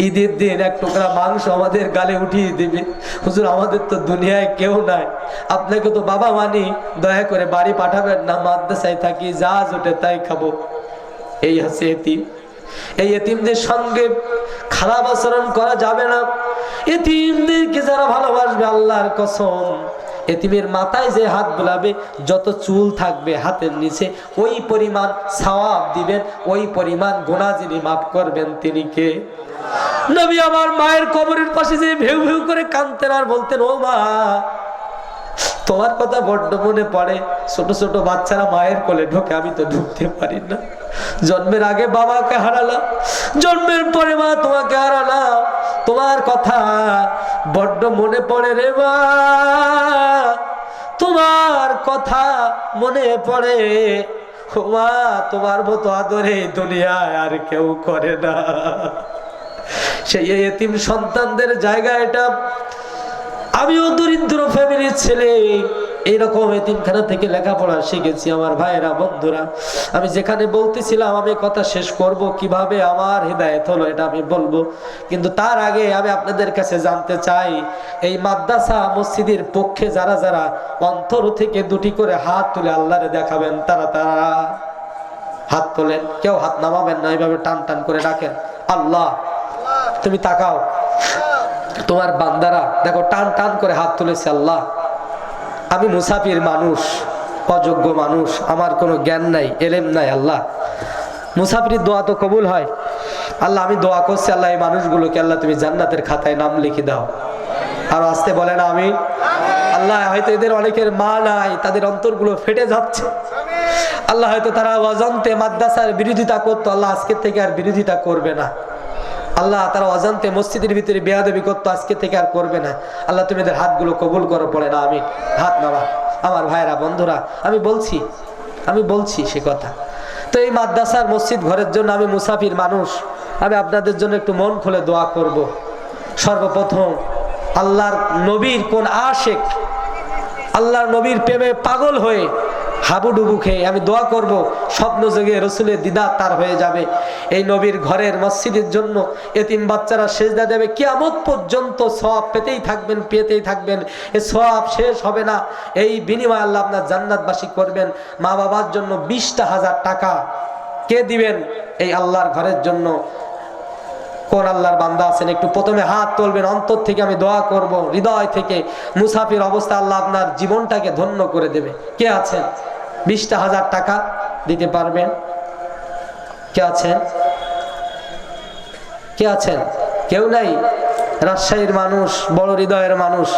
ঈদের দিন 1 টুকরা মাংস আমাদের গালে উঠিয়ে দিবে? হুজুর আমাদের তো দুনিয়ায় কেউ নাই, আপনাকে তো বাবা মানি, দয়া করে বাড়ি পাঠাবেন না, মাদ্রাসায় থাকি, যা জোটে তাই খাবো। এই হচ্ছে এতিম। এই এতিমদের সঙ্গে খারাপ আচরণ করা যাবে না। এতিমদেরকে যারা ভালোবাসবে, আল্লাহর কসম, এতিমের মাথায় যে হাত বুলাবে, যত চুল থাকবে হাতের নিচে, ওই পরিমাণ সওয়াব দিবেন, ওই পরিমাণ গুনাহ যিনি মাফ করবেন তিনি কে? নবী আমার মায়ের কবরের পাশে যে ভেউ ভেউ করে কাঁদতেন আর বলতেন, ও মা তোমার কথা বড্ড মনে পড়ে। ছোট ছোট বাচ্চারা মায়ের কোলে ঢোকে, আমি তো ঢুকতে পারি না। জন্মের আগে বাবাকে হারালাম, জন্মের পরে মা তোমাকে হারালাম। তোমার কথা বড্ড মনে পড়ে রে মা, তোমার কথা মনে পড়ে। ও মা, তোমার মতো আদরে দুনিয়ায় আর কেউ করে না। সেই এতিম সন্তানদের জায়গা এটা। আমিও দরিদ্র ফ্যামিলির ছেলে, এইরকম এতিমখানা থেকে লেখাপড়া শিখেছি। আমার ভাইয়েরা, বন্ধুরা, আমি যেখানে বলতেছিলাম আমি কথা শেষ করব, কিভাবে আমার হিদায়াত হলো এটা আমি বলবো, কিন্তু তার আগে আমি আপনাদের কাছে জানতে চাই, এই মাদ্রাসা মসজিদের পক্ষে যারা যারা অন্তর থেকে দুটি করে হাত তুলে আল্লাহরে দেখাবেন, তারা তারা হাত তোলেন। কেউ হাত নামাবেন না, এইভাবে টান টান করে ডাকেন, আল্লাহ তুমি তাকাও। তোমার বান্দারা দেখো টান টান করে হাত তুলেছে, আল্লাহ আমি মুসাফির মানুষ, অযোগ্য মানুষ, আমার কোনো জ্ঞান নাই, এলেম নাই, আল্লাহ মুসাফির দোয়া তো কবুল হয়। আল্লাহ আমি দোয়া করছি, আল্লাহ এই মানুষগুলোকে আল্লাহ তুমি জান্নাতের খাতায় নাম লিখে দাও। আর আসতে বলে না আমি, আল্লাহ হয়তো এদের অনেকের মা নাই, তাদের অন্তরগুলো ফেটে যাচ্ছে, আল্লাহ হয়তো তারা অজান্তে মাদ্রাসার বিরোধিতা করতো, আল্লাহ আজকের থেকে আর বিরোধিতা করবে না। আল্লাহ তারা অজান্তে মসজিদের ভিতরে বেয়াদবি করতো, আজকে থেকে আর করবে না। আল্লাহ তুমি এদের হাতগুলো কবুল করো, পড়ে না আমি হাত নামা। আমার ভাইরা, বন্ধুরা, আমি বলছি সে কথা। তো এই মাদ্রাসার মসজিদ ঘরের জন্য আমি মুসাফির মানুষ, আমি আপনাদের জন্য একটু মন খুলে দোয়া করব। সর্বপ্রথম আল্লাহর নবীর কোন আশিক, আল্লাহর নবীর প্রেমে পাগল হয়ে হাবুডুবু খেয়ে আমি দোয়া করব, স্বপ্ন জেগে রসুলের দিদার তার হয়ে যাবে। এই নবীর ঘরের মসজিদের জন্য এতিম বাচ্চারা সেজদা দেবে, কিয়ামত পর্যন্ত সওয়াব পেতেই থাকবেন। এই সওয়াব শেষ হবে না। এই বিনিময়ে আল্লাহ আপনার জান্নাতবাসী করবেন। মা বাবার জন্য 20,000 টাকা কে দিবেন এই আল্লাহর ঘরের জন্য? কোন আল্লাহর বান্দা আছেন একটু প্রথমে হাত তুলবেন। অন্তর থেকে আমি দোয়া করব, হৃদয় থেকে। মুসাফির অবস্থা আল্লাহ আপনার জীবনটাকে ধন্য করে দেবে। কে আছেন 20,000 টাকা দিতে পারবেন? কে আছেন? কেউ নাই? রাজশাহীর মানুষ, বড় হৃদয়ের মানুষ,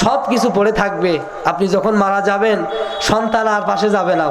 সব কিছু পড়ে থাকবে। আপনি যখন মারা যাবেন, সন্তান আর পাশে যাবে না।